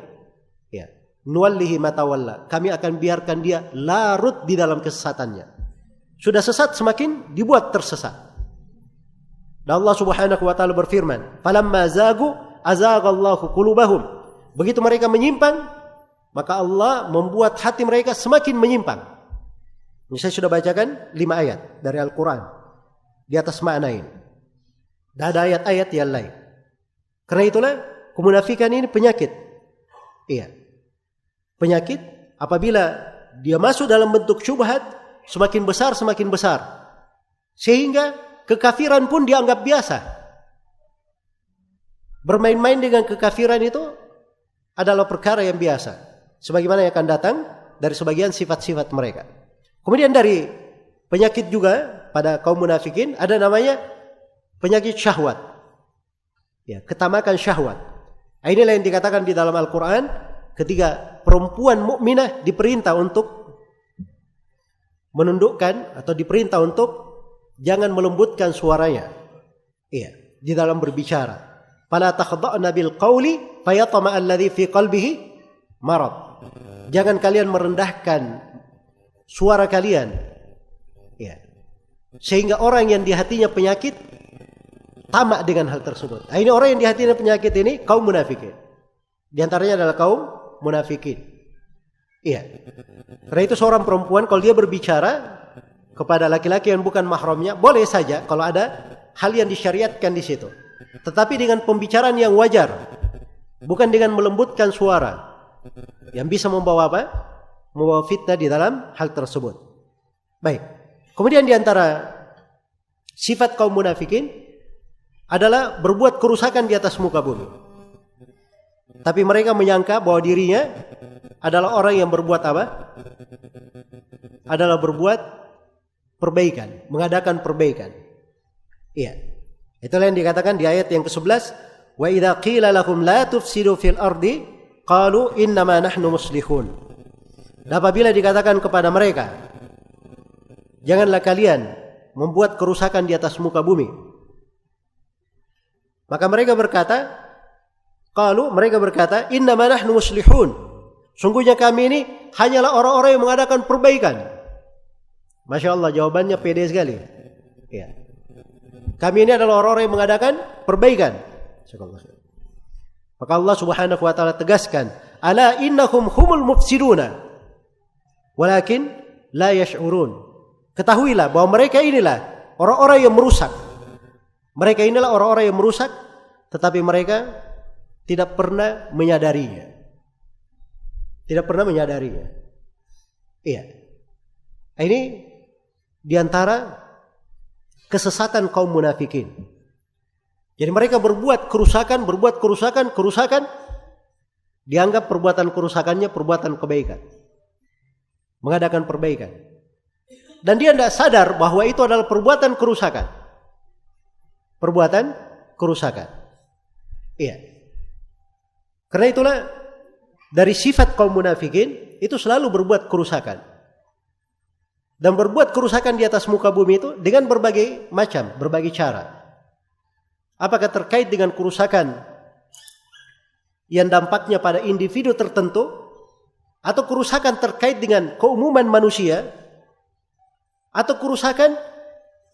Ya. Nuwallihi ma tawalla. Kami akan biarkan dia larut di dalam kesesatannya. Sudah sesat semakin dibuat tersesat. Dan Allah Subhanahu wa taala berfirman, "Falamma zagu azaghallahu qulubahum." Begitu mereka menyimpang, maka Allah membuat hati mereka semakin menyimpang. Ini saya sudah bacakan 5 ayat dari Al-Quran di atas makna ini. Dan ada ayat-ayat yang lain. Karena itulah kemunafikan ini penyakit. Iya. Penyakit apabila dia masuk dalam bentuk syubhat semakin besar. Sehingga kekafiran pun dianggap biasa. Bermain-main dengan kekafiran itu adalah perkara yang biasa. Sebagaimana yang akan datang dari sebagian sifat-sifat mereka. Kemudian dari penyakit juga pada kaum munafikin ada namanya penyakit syahwat. Ya, ketamakan syahwat. Inilah yang dikatakan di dalam Al-Quran ketika perempuan mukminah diperintah untuk menundukkan atau diperintah untuk jangan melembutkan suaranya. Iya, di dalam berbicara. Fala takhda'na bil qawli fayatma alladhi fi qalbihi marad. Jangan kalian merendahkan suara kalian. Ya. Sehingga orang yang di hatinya penyakit tamak dengan hal tersebut. Nah, ini orang yang di hatinya penyakit ini kaum munafikin. Di antaranya adalah kaum munafikin. Iya. Karena itu seorang perempuan kalau dia berbicara kepada laki-laki yang bukan mahramnya, boleh saja kalau ada hal yang disyariatkan di situ. Tetapi dengan pembicaraan yang wajar, bukan dengan melembutkan suara yang bisa membawa apa? Membawa fitnah di dalam hal tersebut. Baik. Kemudian di antara sifat kaum munafikin adalah berbuat kerusakan di atas muka bumi. Tapi mereka menyangka bahwa dirinya adalah orang yang berbuat apa? Adalah berbuat perbaikan, mengadakan perbaikan. Iya. Itulah yang dikatakan di ayat yang ke-11, wa idza qila lahum la tufsidu fil ardi qalu innama nahnu muslihun. Dan apabila dikatakan kepada mereka, janganlah kalian membuat kerusakan di atas muka bumi, maka mereka berkata, innama nahnu muslihun. Sungguhnya kami ini hanyalah orang-orang yang mengadakan perbaikan. Masya Allah, jawabannya pede sekali. Ya. Kami ini adalah orang-orang yang mengadakan perbaikan. Maka Allah Subhanahu wa taala tegaskan, ala innahum humul mufsiduna. walakin la yash'urun. Ketahuilah bahwa mereka inilah orang-orang yang merusak. Mereka inilah orang-orang yang merusak, tetapi mereka tidak pernah menyadarinya. Tidak pernah menyadarinya. Iya. Ini diantara kesesatan kaum munafikin. Jadi mereka berbuat kerusakan, dianggap perbuatan kerusakannya perbuatan kebaikan. Mengadakan perbaikan. Dan dia tidak sadar bahwa itu adalah perbuatan kerusakan. Perbuatan kerusakan. Iya. Karena itulah dari sifat kaum munafikin itu selalu berbuat kerusakan. Dan berbuat kerusakan di atas muka bumi itu dengan berbagai macam, berbagai cara. Apakah terkait dengan kerusakan yang dampaknya pada individu tertentu, atau kerusakan terkait dengan keumuman manusia, atau kerusakan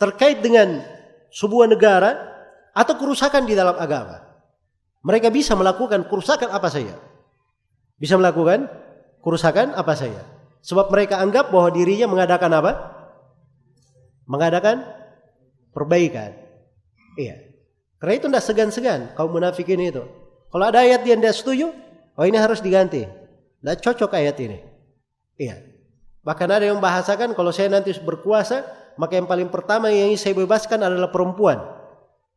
terkait dengan sebuah negara, atau kerusakan di dalam agama. Mereka bisa melakukan kerusakan apa saja. Bisa melakukan kerusakan apa saja. Sebab mereka anggap bahwa dirinya mengadakan apa? Mengadakan perbaikan. Iya. Karena itu tidak segan-segan kaum munafikin itu. Kalau ada ayat yang tidak setuju, oh ini harus diganti. Tidak cocok ayat ini. Iya. Bahkan ada yang membahasakan kalau saya nanti berkuasa, maka yang paling pertama yang ingin saya bebaskan adalah perempuan.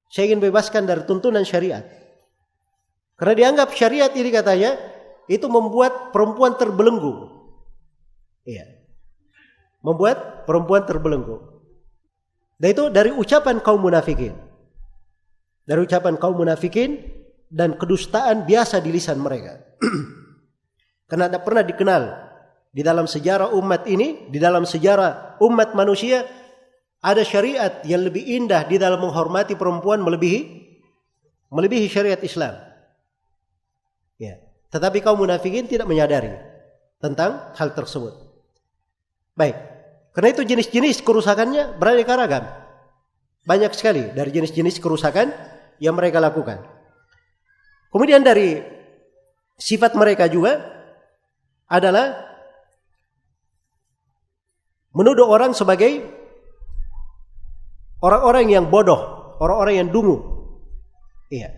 Saya ingin bebaskan dari tuntunan syariat. Karena dianggap syariat ini katanya itu membuat perempuan terbelenggu. Iya. Membuat perempuan terbelenggu. Dan itu dari ucapan kaum munafikin. Dari ucapan kaum munafikin dan kedustaan biasa di lisan mereka. Karena tidak pernah dikenal di dalam sejarah umat ini, di dalam sejarah umat manusia, ada syariat yang lebih indah di dalam menghormati perempuan melebihi syariat Islam. Ya. Tetapi kaum munafikin tidak menyadari tentang hal tersebut. Baik. Karena itu jenis-jenis kerusakannya beraneka ragam. Banyak sekali dari jenis-jenis kerusakan yang mereka lakukan. Kemudian dari sifat mereka juga adalah menuduh orang sebagai orang-orang yang bodoh, orang-orang yang dungu. Iya.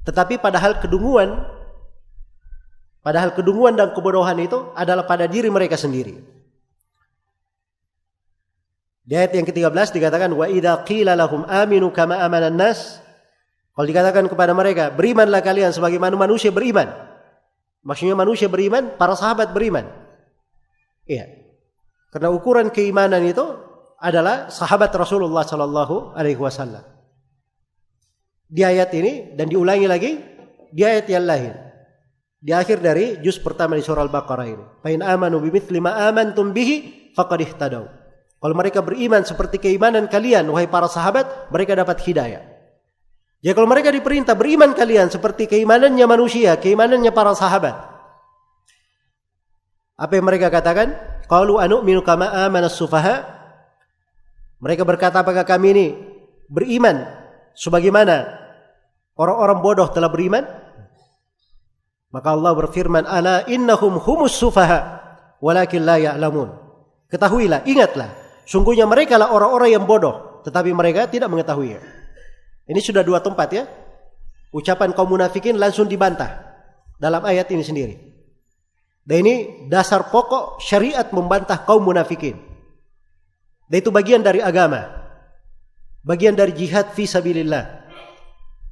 Tetapi padahal kedunguan dan kebodohan itu adalah pada diri mereka sendiri. Di ayat yang ke-13 dikatakan wa idza qila lahum aminu kama amanan nas, kalau dikatakan kepada mereka berimanlah kalian sebagaimana manusia beriman. Maksudnya manusia beriman, para sahabat beriman. Iya. Karena ukuran keimanan itu adalah sahabat Rasulullah sallallahu alaihi wasallam. Di ayat ini dan diulangi lagi di ayat yang lain. Di akhir dari juz pertama di surah Al-Baqarah ini. Fa in amanu bimithli ma amantum bihi faqad ihtadaw. Kalau mereka beriman seperti keimanan kalian wahai para sahabat, mereka dapat hidayah. Ya kalau mereka diperintah beriman kalian seperti keimanannya manusia, keimanannya para sahabat. Apa yang mereka katakan? Qalu anu'minu kama amana as-sufaha. Mereka berkata apakah kami ini beriman sebagaimana orang-orang bodoh telah beriman? Maka Allah berfirman, ala innahum humus sufaha walakin la ya'lamun. Ketahuilah, ingatlah, sungguhnya mereka lah orang-orang yang bodoh, tetapi mereka tidak mengetahuinya. Ini sudah dua tempat ya. Ucapan kaum munafikin langsung dibantah dalam ayat ini sendiri. Dan ini dasar pokok syariat membantah kaum munafikin. Dan itu bagian dari agama. Bagian dari jihad fi sabilillah.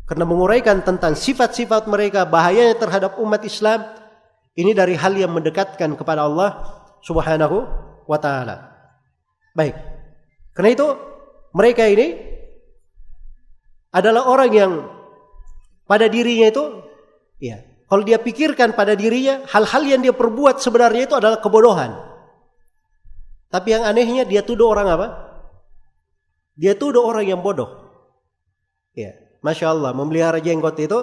Karena menguraikan tentang sifat-sifat mereka, bahayanya terhadap umat Islam, ini dari hal yang mendekatkan kepada Allah Subhanahu wa ta'ala. Baik. Karena itu mereka ini adalah orang yang pada dirinya itu, ya, kalau dia pikirkan pada dirinya, hal-hal yang dia perbuat sebenarnya itu adalah kebodohan. Tapi yang anehnya dia tuduh orang apa? Dia tuduh orang yang bodoh. Ya, Masya Allah, memelihara jenggot itu,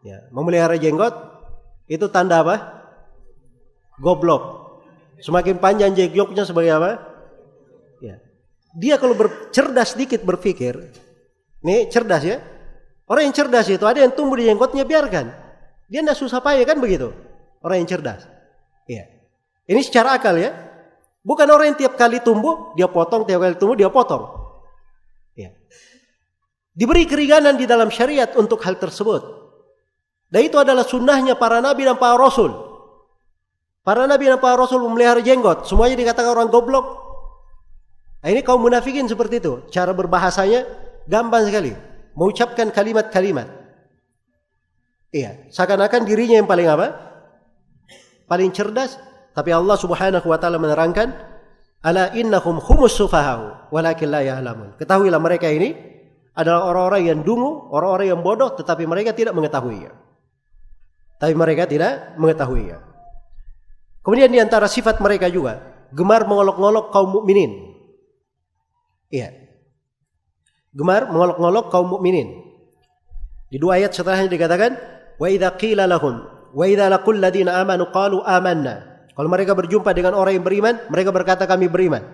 ya, memelihara jenggot itu tanda apa? Goblok. Semakin panjang jenggotnya sebagai apa? Ya. Dia kalau cerdas sedikit berpikir, nih cerdas ya. Orang yang cerdas itu ada yang tumbuh di jenggotnya biarkan. Dia tidak susah payah kan begitu. Orang yang cerdas. Iya. Ini secara akal ya. Bukan orang yang tiap kali tumbuh dia potong, tiap kali tumbuh dia potong. Ya. Diberi keringanan di dalam syariat untuk hal tersebut. Dan itu adalah sunnahnya para nabi dan para rasul. Para nabi dan para rasul memelihara jenggot, semuanya dikatakan orang goblok. Nah, ini kaum munafikin seperti itu. Cara berbahasanya gampang sekali, mengucapkan kalimat-kalimat. Iya, seakan-akan dirinya yang paling apa? Paling cerdas. Tapi Allah Subhanahu wa taala menerangkan, ala innahum humus sufahau walakin la ya'lamun. Ketahuilah mereka ini adalah orang-orang yang dungu, orang-orang yang bodoh, tetapi mereka tidak mengetahuinya. Kemudian di antara sifat mereka juga gemar mengolok-olok kaum mukminin. Iya. Gemar mengolok-olok kaum mukminin. Di dua ayat setelahnya dikatakan, wa idza qila lahum wa idza laqul ladina amanu qalu amanna. Kalau mereka berjumpa dengan orang yang beriman, mereka berkata kami beriman.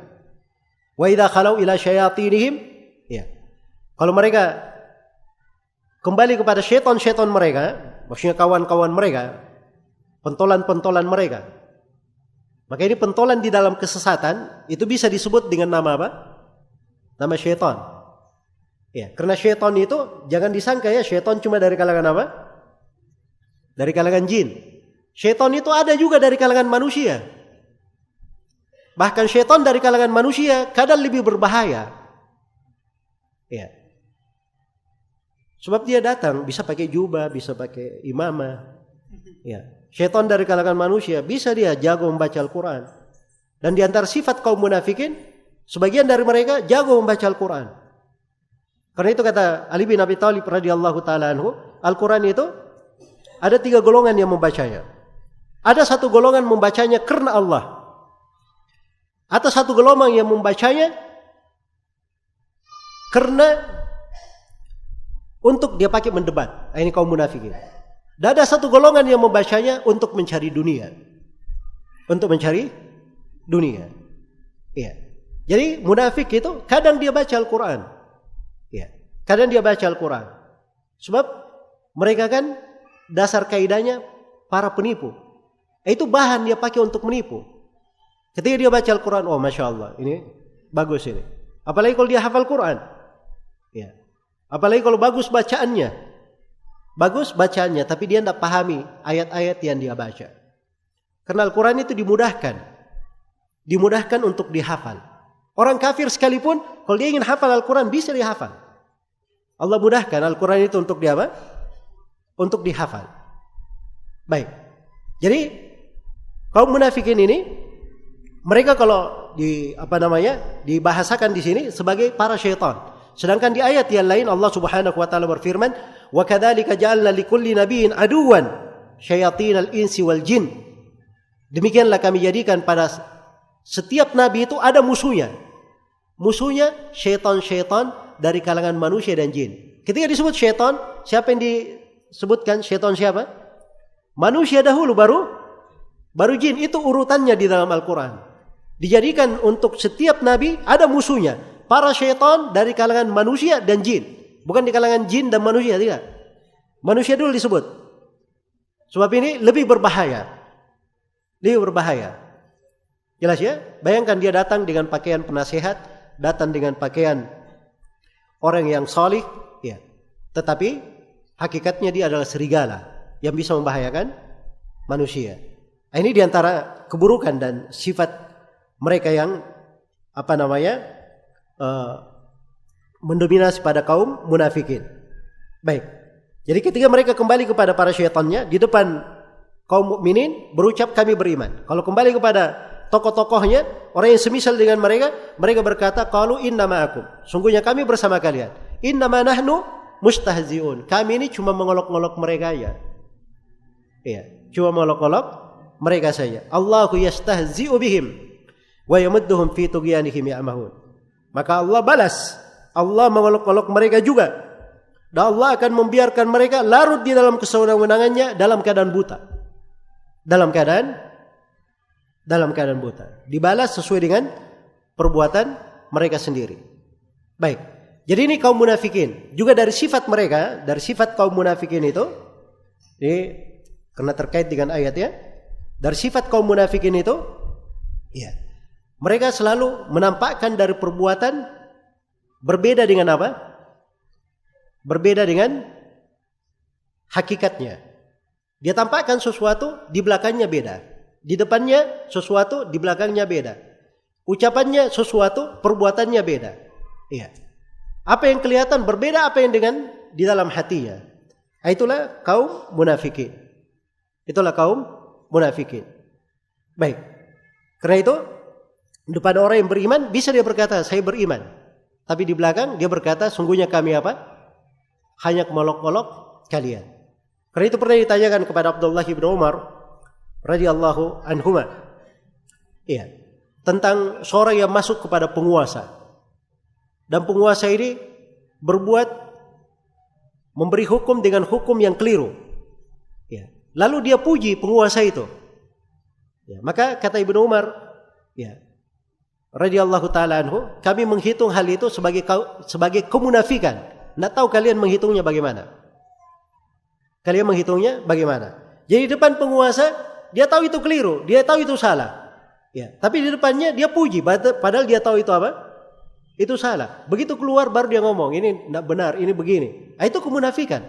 Wa idza khalau ila syayatinihim, ya. Kalau mereka kembali kepada syaitan-syaitan mereka, maksudnya kawan-kawan mereka, pentolan-pentolan mereka. Maka ini pentolan di dalam kesesatan itu bisa disebut dengan nama apa? Nama syaitan. Ya, karena syaitan itu jangan disangka ya syaitan cuma dari kalangan apa? Dari kalangan jin. Syaitan itu ada juga dari kalangan manusia. Bahkan syaitan dari kalangan manusia kadang lebih berbahaya. Ya. Sebab dia datang bisa pakai jubah, bisa pakai imamah. Ya. Syaitan dari kalangan manusia bisa dia jago membaca Al-Quran. Dan di antara sifat kaum munafikin, sebagian dari mereka jago membaca Al-Quran. Karena itu kata Ali bin Abi Thalib radhiyallahu taala anhu, Al-Quran itu ada 3 golongan yang membacanya. Ada 1 golongan membacanya karena Allah. Atau 1 golongan yang membacanya karena untuk dia pakai mendebat. Ini kaum munafikin. Dan ada 1 golongan yang membacanya untuk mencari dunia. Untuk mencari dunia. Iya. Jadi munafik itu kadang dia baca Al-Quran. Iya. Kadang dia baca Al-Quran. Sebab mereka kan dasar kaidahnya para penipu. Itu bahan dia pakai untuk menipu. Ketika dia baca Al-Quran, oh Masya Allah, ini bagus ini. Apalagi kalau dia hafal Quran. Ya. Apalagi kalau bagus bacaannya. Bagus bacaannya, tapi dia tidak pahami ayat-ayat yang dia baca. Karena Al-Quran itu dimudahkan. Dimudahkan untuk dihafal. Orang kafir sekalipun, kalau dia ingin hafal Al-Quran, bisa dihafal. Allah mudahkan Al-Quran itu untuk dia apa? Untuk dihafal. Baik. Jadi kaum munafikin ini mereka kalau dibahasakan di sini sebagai para syaitan. Sedangkan di ayat yang lain Allah Subhanahu wa taala berfirman, "Wa kadzalika ja'alna likulli nabiyyin aduwan syayatinal insi wal jin." Demikianlah kami jadikan pada setiap nabi itu ada musuhnya. Musuhnya syaitan-syaitan dari kalangan manusia dan jin. Ketika disebut syaitan, siapa yang disebutkan syaitan siapa? Manusia dahulu baru jin. Itu urutannya di dalam Al-Quran. Dijadikan untuk setiap nabi ada musuhnya. Para syaitan dari kalangan manusia dan jin. Bukan di kalangan jin dan manusia, tidak. Manusia dulu disebut. Sebab ini lebih berbahaya. Jelas ya? Bayangkan dia datang dengan pakaian penasehat, datang dengan pakaian orang yang salih, ya. Tetapi hakikatnya dia adalah serigala yang bisa membahayakan manusia. Ini diantara keburukan dan sifat mereka yang mendominasi pada kaum munafikin. Baik. Jadi ketika mereka kembali kepada para syaitannya di depan kaum mukminin berucap kami beriman. Kalau kembali kepada tokoh-tokohnya, orang yang semisal dengan mereka, mereka berkata qalu inna ma'akum. Sungguhnya kami bersama kalian. Inna ma nahnu mustahzi'un. Kami ini cuma mengolok-olok mereka ya. Iya, cuma mengolok-olok mereka saja. Allahu yastahzi'u bihim wa yamudduhum fi tughyanihim ya'mahun. Maka Allah balas. Allah mengolok-olok mereka juga. Dan Allah akan membiarkan mereka larut di dalam kesewenang-wenangannya dalam keadaan buta. Dalam keadaan buta. Dibalas sesuai dengan perbuatan mereka sendiri. Baik. Jadi ini kaum munafikin. Juga dari sifat mereka, dari sifat kaum munafikin itu, ini karena terkait dengan ayatnya, dari sifat kaum munafikin itu Ya. Mereka selalu menampakkan dari perbuatan berbeda dengan apa? Berbeda dengan hakikatnya. Dia tampakkan sesuatu, di belakangnya beda. Di depannya sesuatu, di belakangnya beda. Ucapannya sesuatu, perbuatannya beda. Iya. Apa yang kelihatan berbeda apa yang dengan di dalam hatinya. Itulah kaum munafikin. Itulah kaum munafikin. Baik. Karena itu depan orang yang beriman bisa dia berkata saya beriman. Tapi di belakang dia berkata sungguhnya kami apa? Hanya mengolok-olok kalian. Karena itu pernah ditanyakan kepada Abdullah bin Umar radhiyallahu anhuma. Iya. Tentang seorang yang masuk kepada penguasa. Dan penguasa ini berbuat memberi hukum dengan hukum yang keliru. Ya. Lalu dia puji penguasa itu. Ya. Maka kata Ibnu Umar, ya, radhiyallahu taala anhu, kami menghitung hal itu sebagai kemunafikan. Nggak tahu kalian menghitungnya bagaimana? Kalian menghitungnya bagaimana? Jadi depan penguasa dia tahu itu keliru, dia tahu itu salah. Ya. Tapi di depannya dia puji, padahal dia tahu itu apa? Itu salah. Begitu keluar baru dia ngomong, ini tidak benar, ini begini. Itu kemunafikan.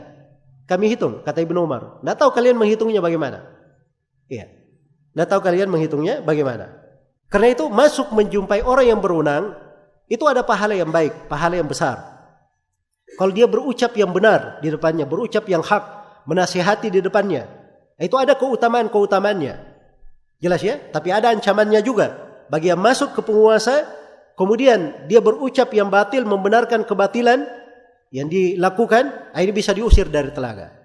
Kami hitung, kata Ibnu Umar. Tidak tahu kalian menghitungnya bagaimana? Iya. Tidak tahu kalian menghitungnya bagaimana? Karena itu masuk menjumpai orang yang berwenang, itu ada pahala yang baik, pahala yang besar. Kalau dia berucap yang benar di depannya, berucap yang hak, menasihati di depannya, itu ada keutamaannya. Jelas ya? Tapi ada ancamannya juga. Bagi yang masuk ke penguasa, kemudian dia berucap yang batil, membenarkan kebatilan yang dilakukan, ini bisa diusir dari telaga.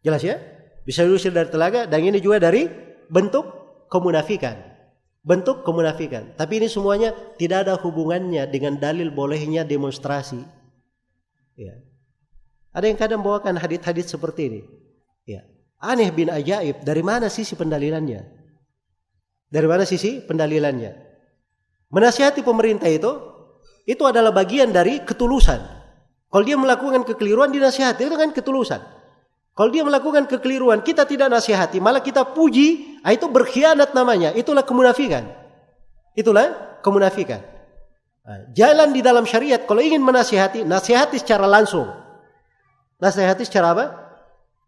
Jelas ya? Bisa diusir dari telaga, dan ini juga dari bentuk kemunafikan. Bentuk kemunafikan. Tapi ini semuanya tidak ada hubungannya dengan dalil bolehnya demonstrasi. Ya. Ada yang kadang bawakan hadits-hadits seperti ini. Ya. Aneh bin ajaib. Dari mana sisi pendalilannya? Dari mana sisi pendalilannya? Menasihati pemerintah itu adalah bagian dari ketulusan. Kalau dia melakukan kekeliruan dinasihati, itu kan ketulusan. Kalau dia melakukan kekeliruan kita tidak nasihati, malah kita puji, itu berkhianat namanya. Itulah kemunafikan. Itulah kemunafikan. Jalan di dalam syariat kalau ingin menasihati, nasihati secara langsung. Nasihati secara apa?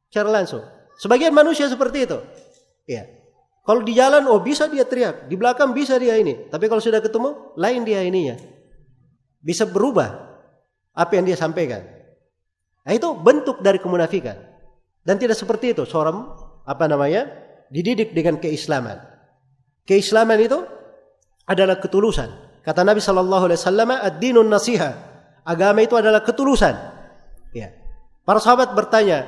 Secara langsung. Sebagian manusia seperti itu. Ya. Kalau di jalan, bisa dia teriak. Di belakang bisa dia ini. Tapi kalau sudah ketemu, lain dia ininya. Bisa berubah apa yang dia sampaikan. Itu bentuk dari kemunafikan. Dan tidak seperti itu. Seorang, dididik dengan keislaman. Keislaman itu adalah ketulusan. Kata Nabi SAW, ad-dinun nasiha. Agama itu adalah ketulusan. Ya. Para sahabat bertanya,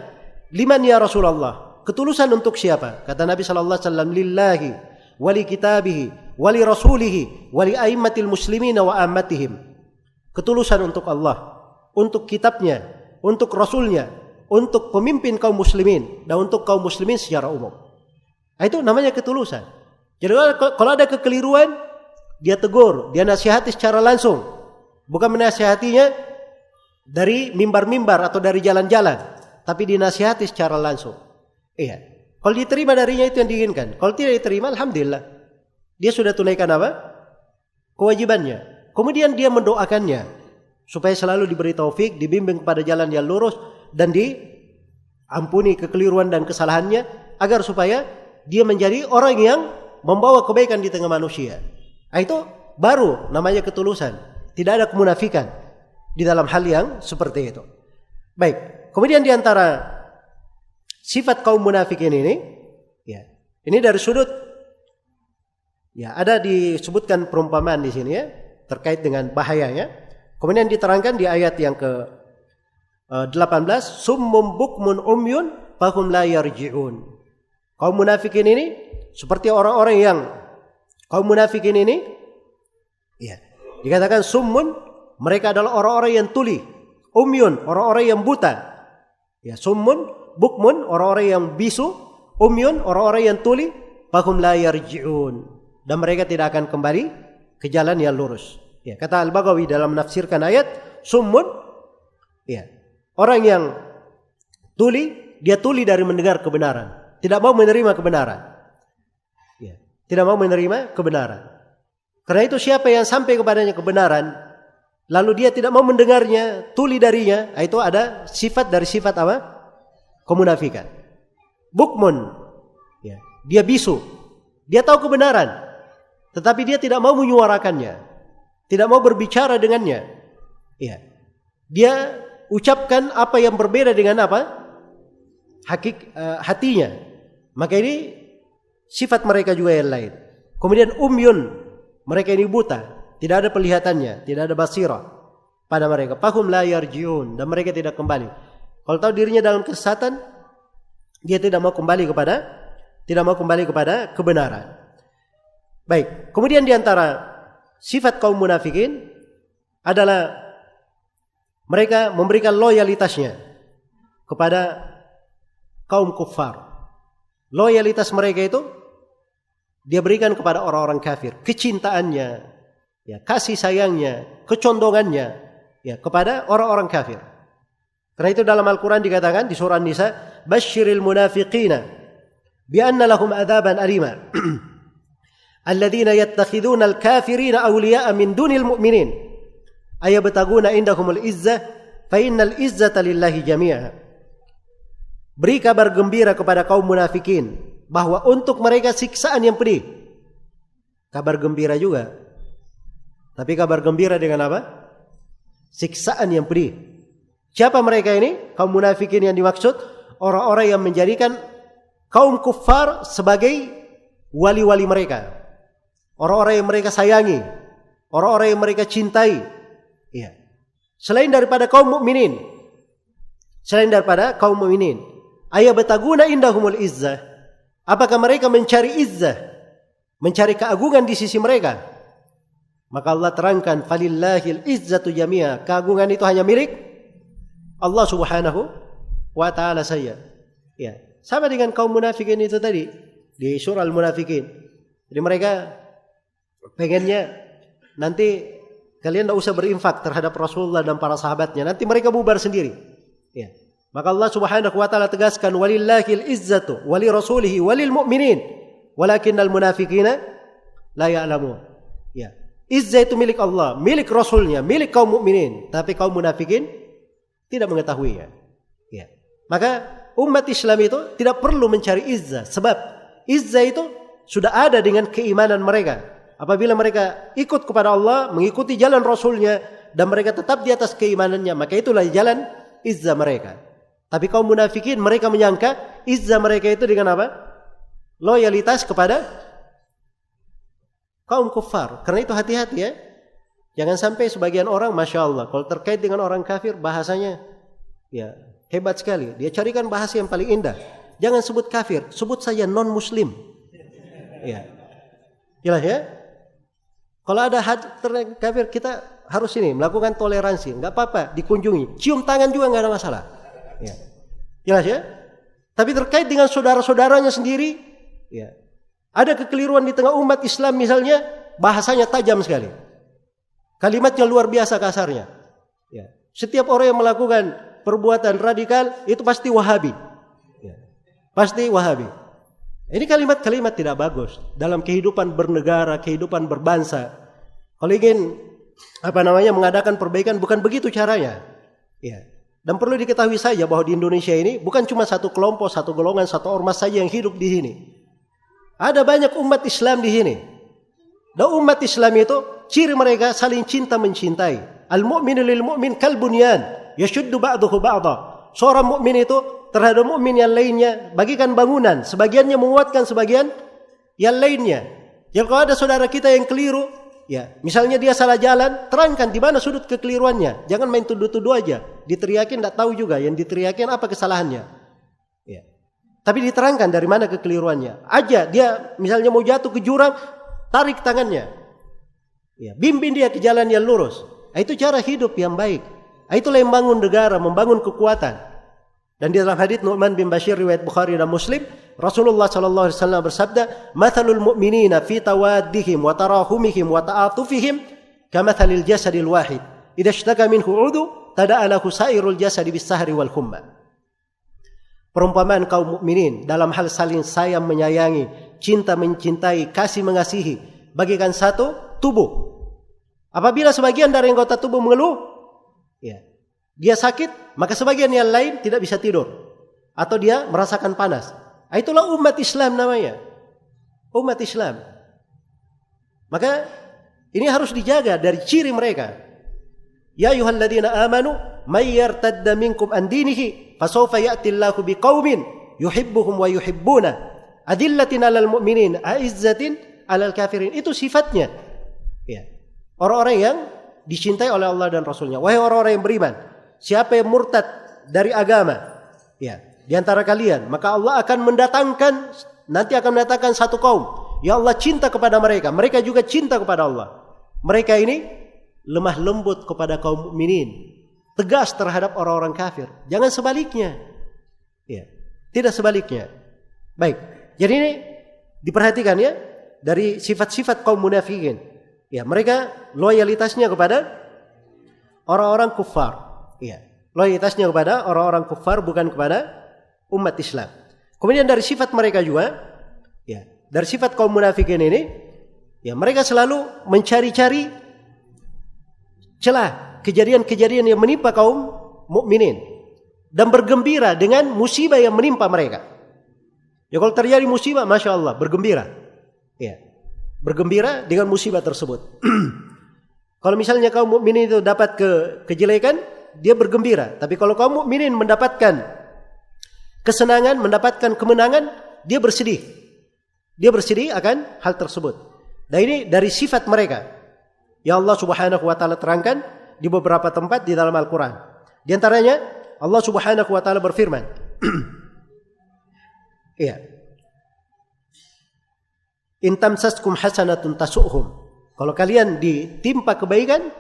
liman ya Rasulullah? Ketulusan untuk siapa? Kata Nabi SAW, lillahi, wali kitabihi, wali rasulihi, wali aimmatil muslimina wa ammatihim. Ketulusan untuk Allah, untuk kitabnya, untuk rasulnya, untuk pemimpin kaum muslimin, dan untuk kaum muslimin secara umum. Itu namanya ketulusan. Jadi kalau ada kekeliruan, dia tegur, dia nasihati secara langsung. Bukan menasihatinya dari mimbar-mimbar atau dari jalan-jalan, tapi dinasihati secara langsung. Iya. Kalau diterima darinya itu yang diinginkan. Kalau tidak diterima, alhamdulillah. Dia sudah tunaikan apa? Kewajibannya. Kemudian dia mendoakannya supaya selalu diberi taufik, dibimbing kepada jalan yang lurus dan diampuni kekeliruan dan kesalahannya agar supaya dia menjadi orang yang membawa kebaikan di tengah manusia. Itu baru namanya ketulusan. Tidak ada kemunafikan di dalam hal yang seperti itu. Baik. Kemudian di antara sifat kaum munafikin ini, ya, ini dari sudut, ya, ada disebutkan perumpamaan di sini ya, terkait dengan bahayanya. Kemudian diterangkan di ayat yang ke-18, summum bukmun umyun fahum la yarji'un. Kaum munafikin ini seperti orang-orang yang kaum munafikin ini, ya, dikatakan summun, mereka adalah orang-orang yang tuli, umyun, orang-orang yang buta. Ya, summun, bukmun, orang-orang yang bisu, umyun, orang-orang yang tuli, fahum la yarji'un, dan mereka tidak akan kembali ke jalan yang lurus. Ya, kata Al-Baghawi dalam menafsirkan ayat summun, ya, orang yang tuli, dia tuli dari mendengar kebenaran, tidak mau menerima kebenaran. Ya, tidak mau menerima kebenaran. Karena itu siapa yang sampai kepadanya kebenaran, lalu dia tidak mau mendengarnya, tuli darinya, itu ada sifat dari sifat apa? Kemunafikan. Bukmun, ya, dia bisu, dia tahu kebenaran, tetapi dia tidak mau menyuarakannya, tidak mau berbicara dengannya. Ya. Dia ucapkan apa yang berbeda dengan apa? Hatinya. Maka ini sifat mereka juga yang lain. Kemudian umyun, mereka ini buta, tidak ada penglihatannya, tidak ada basirah pada mereka. Fahum la yarjiun, dan mereka tidak kembali. Kalau tahu dirinya dalam kesesatan, dia tidak mau kembali kepada kebenaran. Baik, kemudian di antara sifat kaum munafikin adalah mereka memberikan loyalitasnya kepada kaum kufar. Loyalitas mereka itu dia berikan kepada orang-orang kafir, kecintaannya, ya, kasih sayangnya, kecondongannya, ya, kepada orang-orang kafir. Karena itu dalam Al-Quran dikatakan di surah An-Nisa, "Basyiril munafiqina bi anna lahum adzaban alima." Alladzina yattakhiduna al-kafirina awliya'a min dunil mu'minin ayabtaguna indahumul izzah fa innal izzata lillahi jami'a. Beri kabar gembira kepada kaum munafikin bahwa untuk mereka siksaan yang pedih. Kabar gembira juga. Tapi kabar gembira dengan apa? Siksaan yang pedih. Siapa mereka ini? Kaum munafikin yang dimaksud orang-orang yang menjadikan kaum kufar sebagai wali-wali mereka. Orang-orang yang mereka sayangi, orang-orang yang mereka cintai. Iya. Selain daripada kaum mukminin. Ayabtaguna indahumul izzah. Apakah mereka mencari izzah, mencari keagungan di sisi mereka? Maka Allah terangkan, falillahil izzatu jami'a. Keagungan itu hanya milik Allah Subhanahu wa ta'ala saja. Ya, sama dengan kaum munafikin itu tadi di surah Al-Munafikin. Jadi mereka pengennya nanti kalian tidak usah berinfak terhadap Rasulullah dan para sahabatnya. Nanti mereka bubar sendiri. Ya. Maka Allah Subhanahu wa ta'ala tegaskan, walillahil izzatu wali rasulihi walil mu'minin walakinnal munafiqina la ya'lamun. Ya. Izzah itu milik Allah, milik Rasulnya, milik kaum mukminin, tapi kaum munafikin tidak mengetahuinya. Ya. Maka umat Islam itu tidak perlu mencari izzah, sebab izzah itu sudah ada dengan keimanan mereka. Apabila mereka ikut kepada Allah, mengikuti jalan Rasulnya, dan mereka tetap di atas keimanannya, maka itulah jalan izzah mereka. Tapi kaum munafikin mereka menyangka izzah mereka itu dengan apa? Loyalitas kepada kaum kufar. Karena itu hati-hati ya. Jangan sampai sebagian orang, Masya Allah, kalau terkait dengan orang kafir bahasanya ya hebat sekali. Dia carikan bahasa yang paling indah. Jangan sebut kafir, sebut saja non-muslim. Ya. Jelas ya? Kalau ada kafir, kita harus ini melakukan toleransi. Enggak apa-apa, dikunjungi. Cium tangan juga enggak ada masalah. Ya. Jelas ya? Tapi terkait dengan saudara-saudaranya sendiri, ya. Ada kekeliruan di tengah umat Islam misalnya, bahasanya tajam sekali. Kalimatnya luar biasa kasarnya. Ya. Setiap orang yang melakukan perbuatan radikal itu pasti Wahabi. Ya. Pasti Wahabi. Ini kalimat-kalimat tidak bagus dalam kehidupan bernegara, kehidupan berbangsa. Kalau ingin mengadakan perbaikan, bukan begitu caranya. Ya. Dan perlu diketahui saja bahwa di Indonesia ini bukan cuma satu kelompok, satu golongan, satu ormas saja yang hidup di sini. Ada banyak umat Islam di sini. Dan umat Islam itu ciri mereka saling cinta mencintai. Al-mu'minu lil mu'min kal bunyan yashuddu ba'dahu ba'dha. Seorang mukmin itu terhadap mukmin yang lainnya bagikan bangunan, sebagiannya menguatkan sebagian yang lainnya. Jadi kalau ada saudara kita yang keliru, ya, misalnya dia salah jalan, terangkan di mana sudut kekeliruannya. Jangan main tuduh-tuduh aja. Diteriakin tidak tahu juga yang diteriakin apa kesalahannya. Ya. Tapi diterangkan dari mana kekeliruannya. Aja dia misalnya mau jatuh ke jurang, tarik tangannya. Ya, bimbing dia ke jalan yang lurus. Itu cara hidup yang baik. Itulah yang membangun negara, membangun kekuatan. Dan di dalam hadits Nu'man bin Bashir riwayat Bukhari dan Muslim, Rasulullah sallallahu alaihi wasallam bersabda, "Mathalul mu'minina fi tawaddihim wa tarahumihim wa ta'atufihim kamathalil jasadil wahid. Idza ishtaka minhu 'udhu tada'a lahu sa'irul jasadi bis-sahri wal humma." Perumpamaan kaum mukminin dalam hal saling sayang menyayangi, cinta mencintai, kasih mengasihi, bagikan satu tubuh. Apabila sebagian dari anggota tubuh mengeluh, ya, dia sakit, maka sebagian yang lain tidak bisa tidur atau dia merasakan panas. Itulah umat Islam namanya. Umat Islam. Maka ini harus dijaga dari ciri mereka. Ya ayyuhalladzina amanu may yartadda minkum an dinihi fasawfa ya'ti Allahu biqaumin yuhibbuhum wa yuhibbuna adillatin 'alal mu'minin a'izzatin 'alal kafirin. Itu sifatnya. Ya. Orang-orang yang dicintai oleh Allah dan Rasulnya. Wahai orang-orang yang beriman, siapa yang murtad dari agama, ya, di antara kalian, maka Allah akan nanti akan mendatangkan satu kaum. Ya Allah cinta kepada mereka, mereka juga cinta kepada Allah. Mereka ini lemah lembut kepada kaum mukminin, tegas terhadap orang-orang kafir. Jangan sebaliknya. Ya, tidak sebaliknya. Baik. Jadi ini diperhatikan ya dari sifat-sifat kaum munafikin. Ya, mereka loyalitasnya kepada orang-orang kufar. Ya, loyalitasnya kepada orang-orang kufar bukan kepada umat Islam. Kemudian dari sifat mereka juga, ya, dari sifat kaum munafikin ini, ya, mereka selalu mencari-cari celah kejadian-kejadian yang menimpa kaum mukminin dan bergembira dengan musibah yang menimpa mereka. Ya, kalau terjadi musibah, masya Allah, bergembira. Ya, bergembira dengan musibah tersebut. Kalau misalnya kaum mukminin itu dapat kejelekan, dia bergembira. Tapi kalau kaum mukminin mendapatkan kesenangan, mendapatkan kemenangan, dia bersedih. Dia bersedih akan hal tersebut. Dan ini dari sifat mereka yang Allah Subhanahu wa taala terangkan di beberapa tempat di dalam Al-Qur'an. Di antaranya Allah Subhanahu wa taala berfirman. Iya. In tamsaskum hasanatun tasu'hum. Kalau kalian ditimpa kebaikan,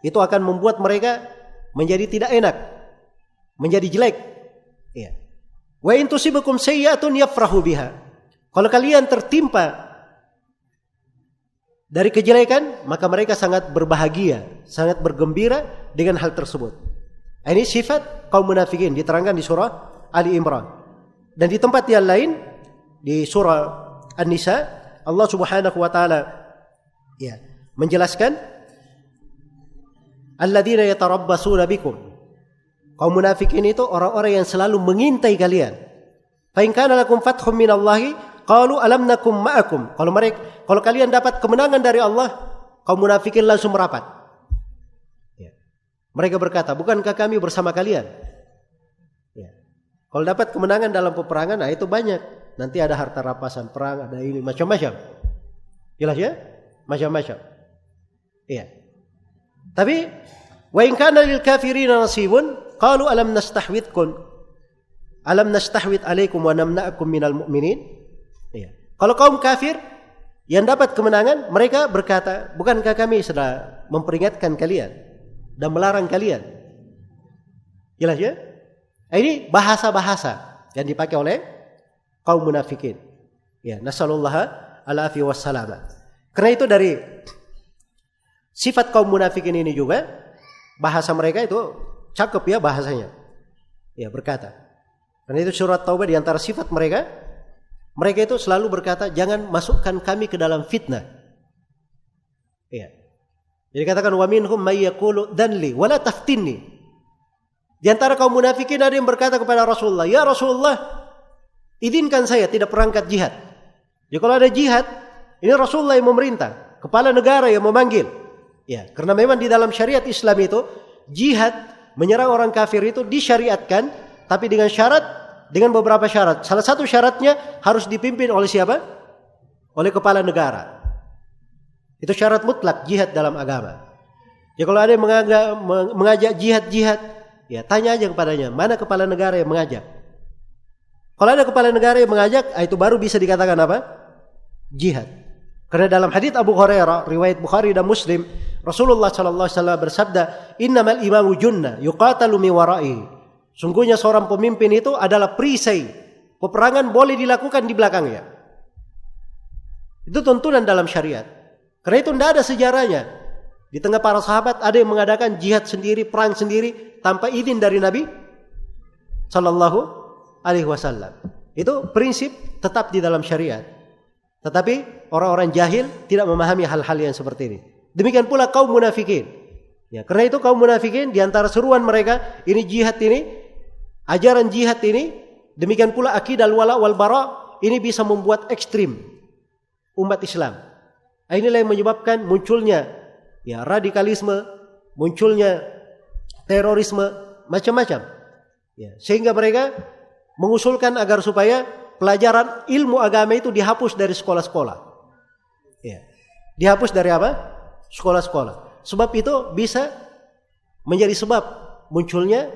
itu akan membuat mereka menjadi tidak enak, menjadi jelek. Ya. Wa in tusibukum sayyi'atun yafrahu biha. Kalau kalian tertimpa dari kejelekan, maka mereka sangat berbahagia, sangat bergembira dengan hal tersebut. Ini sifat kaum munafikin diterangkan di surah Ali Imran. Dan di tempat yang lain di surah An-Nisa, Allah Subhanahu wa taala, ya, menjelaskan alladzina yatarabbasuna bikum. Kaum munafikin itu orang-orang yang selalu mengintai kalian. Fa in kana lakum fathun minallahi qalu alam nakum ma'akum. Kalau kalian dapat kemenangan dari Allah, kaum munafikin langsung merapat. Ya. Mereka berkata, bukankah kami bersama kalian? Ya. Kalau dapat kemenangan dalam peperangan, nah itu banyak. Nanti ada harta rampasan perang, ada ini macam-macam. Jelas ya? Macam-macam. Iya. Tapi wa in kana lil kafirina nasibun qalu alam nastahwidkum alaikum wa namna'akum minal mu'minin. Iya. Kalau kaum kafir yang dapat kemenangan, mereka berkata, bukankah kami sudah memperingatkan kalian dan melarang kalian? Jelas ya? Ini bahasa-bahasa yang dipakai oleh kaum munafikin. Ya, nasallallahu alaihi wasallam. Karena itu dari sifat kaum munafikin ini juga bahasa mereka itu cakep ya bahasanya. Ya, berkata. Karena itu surat Taubah di antara sifat mereka itu selalu berkata, jangan masukkan kami ke dalam fitnah. Ya. Jadi katakan wa minhum may yaqulu dhanli wala taftinni. Di antara kaum munafikin ada yang berkata kepada Rasulullah, "Ya Rasulullah, izinkan saya tidak berangkat jihad." Ya, kalau ada jihad, ini Rasulullah yang memerintah, kepala negara yang memanggil. Ya, karena memang di dalam syariat Islam itu jihad menyerang orang kafir itu disyariatkan, tapi dengan beberapa syarat. Salah satu syaratnya harus dipimpin oleh siapa? Oleh kepala negara. Itu syarat mutlak jihad dalam agama. Ya, kalau ada yang mengajak jihad, ya tanya aja kepadanya, mana kepala negara yang mengajak? Kalau ada kepala negara yang mengajak, itu baru bisa dikatakan apa? Jihad. Karena dalam hadits Abu Hurairah, riwayat Bukhari dan Muslim, Rasulullah sallallahu alaihi wasallam bersabda, "Innamal imamu junna yuqatalu min wara'ihi." Sungguhnya seorang pemimpin itu adalah perisai. Peperangan boleh dilakukan di belakangnya. Itu tuntunan dalam syariat. Karena itu tidak ada sejarahnya. Di tengah para sahabat ada yang mengadakan jihad sendiri, perang sendiri tanpa izin dari Nabi sallallahu alaihi wasallam. Itu prinsip tetap di dalam syariat. Tetapi orang-orang jahil tidak memahami hal-hal yang seperti ini. Demikian pula kaum munafikin. Ya, karena itu kaum munafikin di antara seruan mereka ini jihad ini, ajaran jihad ini, demikian pula akidah wala wal bara ini bisa membuat ekstrim umat Islam. Inilah yang menyebabkan munculnya ya radikalisme, munculnya terorisme macam-macam. Ya, sehingga mereka mengusulkan agar supaya pelajaran ilmu agama itu dihapus dari sekolah-sekolah. Ya. Dihapus dari apa? Sekolah-sekolah. Sebab itu bisa menjadi sebab munculnya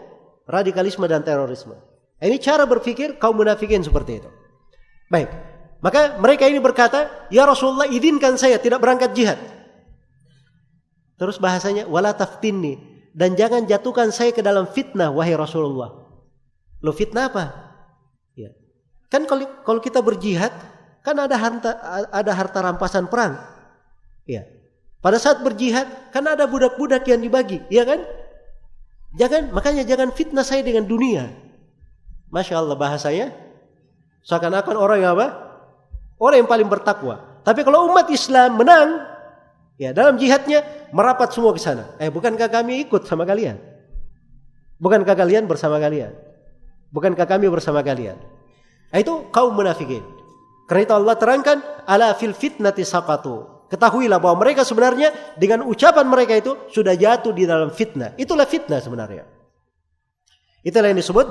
radikalisme dan terorisme. Ini cara berpikir kaum munafikin seperti itu. Baik. Maka mereka ini berkata, "Ya Rasulullah, izinkan saya tidak berangkat jihad." Terus bahasanya, "Wala taftinni," dan jangan jatuhkan saya ke dalam fitnah wahai Rasulullah. Lo fitnah apa? Ya. Kan kalau kita berjihad, kan ada harta rampasan perang. Ya. Pada saat berjihad, kan ada budak-budak yang dibagi, ya kan? Makanya jangan fitnah saya dengan dunia. Masya Allah bahasanya, seakan-akan orang yang apa? Orang yang paling bertakwa. Tapi kalau umat Islam menang, ya dalam jihadnya merapat semua ke sana. Bukankah kami ikut sama kalian? Bukankah kalian bersama kalian? Bukankah kami bersama kalian? Itu kaum munafikin. Karena itu Allah terangkan, ala fil fitnati saqatu. Ketahuilah bahwa mereka sebenarnya dengan ucapan mereka itu sudah jatuh di dalam fitnah. Itulah fitnah sebenarnya. Itulah yang disebut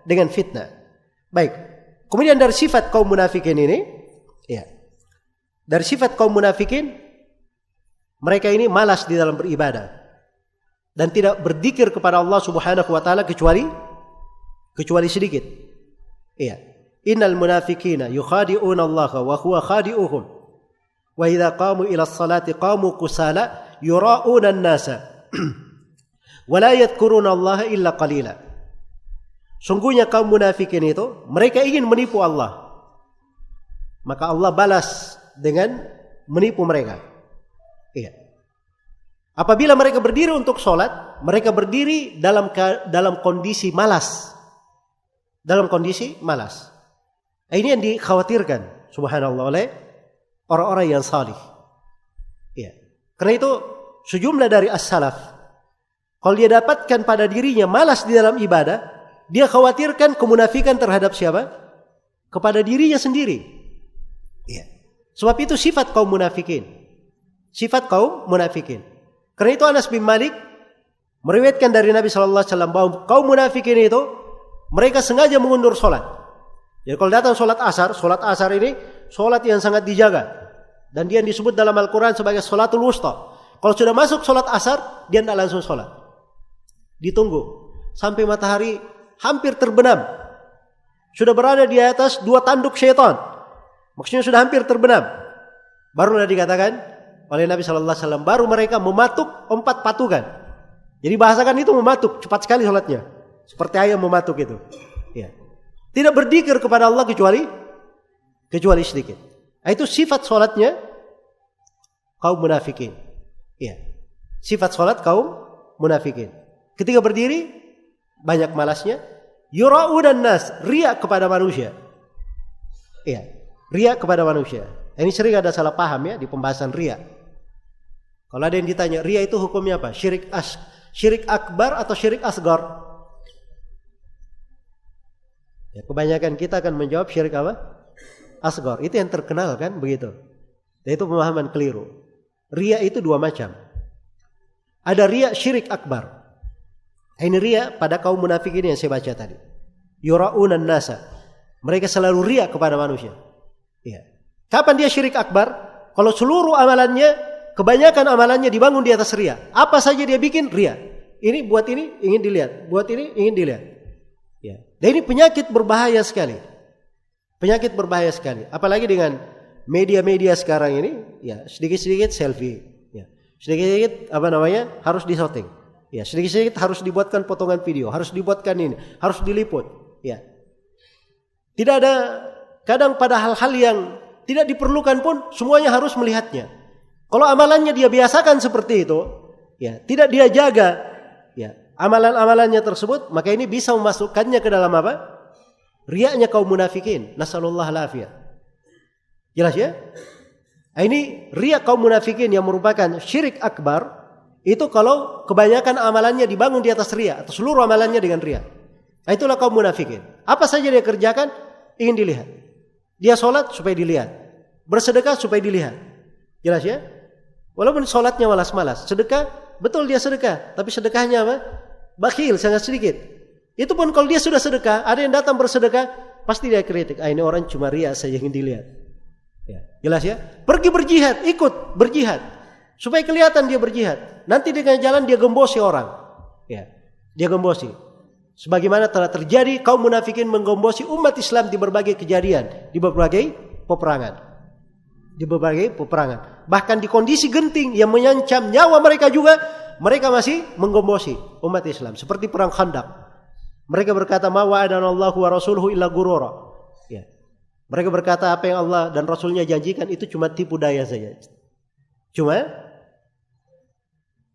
dengan fitnah. Baik. Kemudian dari sifat kaum munafikin ini, ya. Dari sifat kaum munafikin, mereka ini malas di dalam beribadah dan tidak berzikir kepada Allah Subhanahu wa taala kecuali sedikit. Iya. Innal munafiqina yukhadi'una Allah wa huwa khadi'uhum. Wa idza qamu ila as-salati qamu kusala yura'una an-nasa. Wa la yadhkuruna Allah illa qalila. Sungguhnya kaum munafikin itu mereka ingin menipu Allah. Maka Allah balas dengan menipu mereka. Iya. Apabila mereka berdiri untuk sholat, mereka berdiri dalam kondisi malas. Dalam kondisi malas. Ini yang dikhawatirkan, subhanallah, oleh orang-orang yang salih. Ya. Karena itu sejumlah dari as-salaf, kalau dia dapatkan pada dirinya malas di dalam ibadah, dia khawatirkan kemunafikan terhadap siapa? Kepada dirinya sendiri. Ya. Sebab itu sifat kaum munafikin. Sifat kaum munafikin. Karena itu Anas bin Malik meriwayatkan dari Nabi sallallahu alaihi wasallam bahwa kaum munafikin itu mereka sengaja mengundur sholat. Jadi kalau datang sholat asar ini sholat yang sangat dijaga. Dan dia disebut dalam Al-Quran sebagai sholatul wusta. Kalau sudah masuk sholat asar, dia tidak langsung sholat. Ditunggu sampai matahari hampir terbenam. Sudah berada di atas 2 tanduk syaitan. Maksudnya sudah hampir terbenam. Barulah dikatakan oleh Nabi SAW, baru mereka mematuk 4 patukan. Jadi bahasakan itu mematuk, cepat sekali sholatnya. Seperti ayam mematuk itu. Ya. Tidak berzikir kepada Allah kecuali sedikit. Itu sifat sholatnya kaum munafikin. Ya. Sifat sholat kaum munafikin. Ketika berdiri banyak malasnya. Yura'unan nas, riak kepada manusia. Ya. Riak kepada manusia. Ini sering ada salah paham ya di pembahasan riak. Kalau ada yang ditanya riak itu hukumnya apa? Syirik akbar atau syirik asgar? Ya, kebanyakan kita akan menjawab syirik apa? Asgar. Itu yang terkenal kan begitu. Dan itu pemahaman keliru. Riya itu 2 macam. Ada riya syirik akbar. Ini riya pada kaum munafik ini yang saya baca tadi. Yura'unan nasa. Mereka selalu riya kepada manusia. Ya. Kapan dia syirik akbar? Kalau seluruh amalannya, kebanyakan amalannya dibangun di atas riya. Apa saja dia bikin riya. Ini buat ini ingin dilihat, buat ini ingin dilihat. Ya. Dan ini penyakit berbahaya sekali. Penyakit berbahaya sekali. Apalagi dengan media-media sekarang ini, ya sedikit-sedikit selfie, ya sedikit-sedikit harus disorting, ya sedikit-sedikit harus dibuatkan potongan video, harus dibuatkan ini, harus diliput, ya. Tidak ada kadang pada hal-hal yang tidak diperlukan pun semuanya harus melihatnya. Kalau amalannya dia biasakan seperti itu, ya tidak dia jaga, ya amalan-amalannya tersebut, maka ini bisa memasukkannya ke dalam apa? Riaknya kaum munafikin. Nasallallahu alaihi. Jelas ya? Ini riya kaum munafikin yang merupakan syirik akbar. Itu kalau kebanyakan amalannya dibangun di atas riya, atau seluruh amalannya dengan riya. Itulah kaum munafikin. Apa saja dia kerjakan ingin dilihat. Dia sholat supaya dilihat, bersedekah supaya dilihat. Jelas ya? Walaupun sholatnya malas-malas, sedekah betul dia sedekah, tapi sedekahnya apa? Bakhil, sangat sedikit. Itu pun kalau dia sudah sedekah, ada yang datang bersedekah, pasti dia kritik. Ini orang cuma riya saja ingin dilihat. Ya, jelas ya? Pergi berjihad, ikut berjihad supaya kelihatan dia berjihad. Nanti di tengah jalan dia gembosi orang. Ya, dia gembosi. Sebagaimana telah terjadi kaum munafikin menggombosi umat Islam di berbagai kejadian, di berbagai peperangan. Di berbagai peperangan. Bahkan di kondisi genting yang mengancam nyawa mereka juga, mereka masih menggombosi umat Islam. Seperti perang Khandaq. Mereka berkata, "Ma wa'adanallahu wa rasuluhu illa ghurura." Ya. Mereka berkata apa yang Allah dan Rasulnya janjikan itu cuma tipu daya saja. Cuma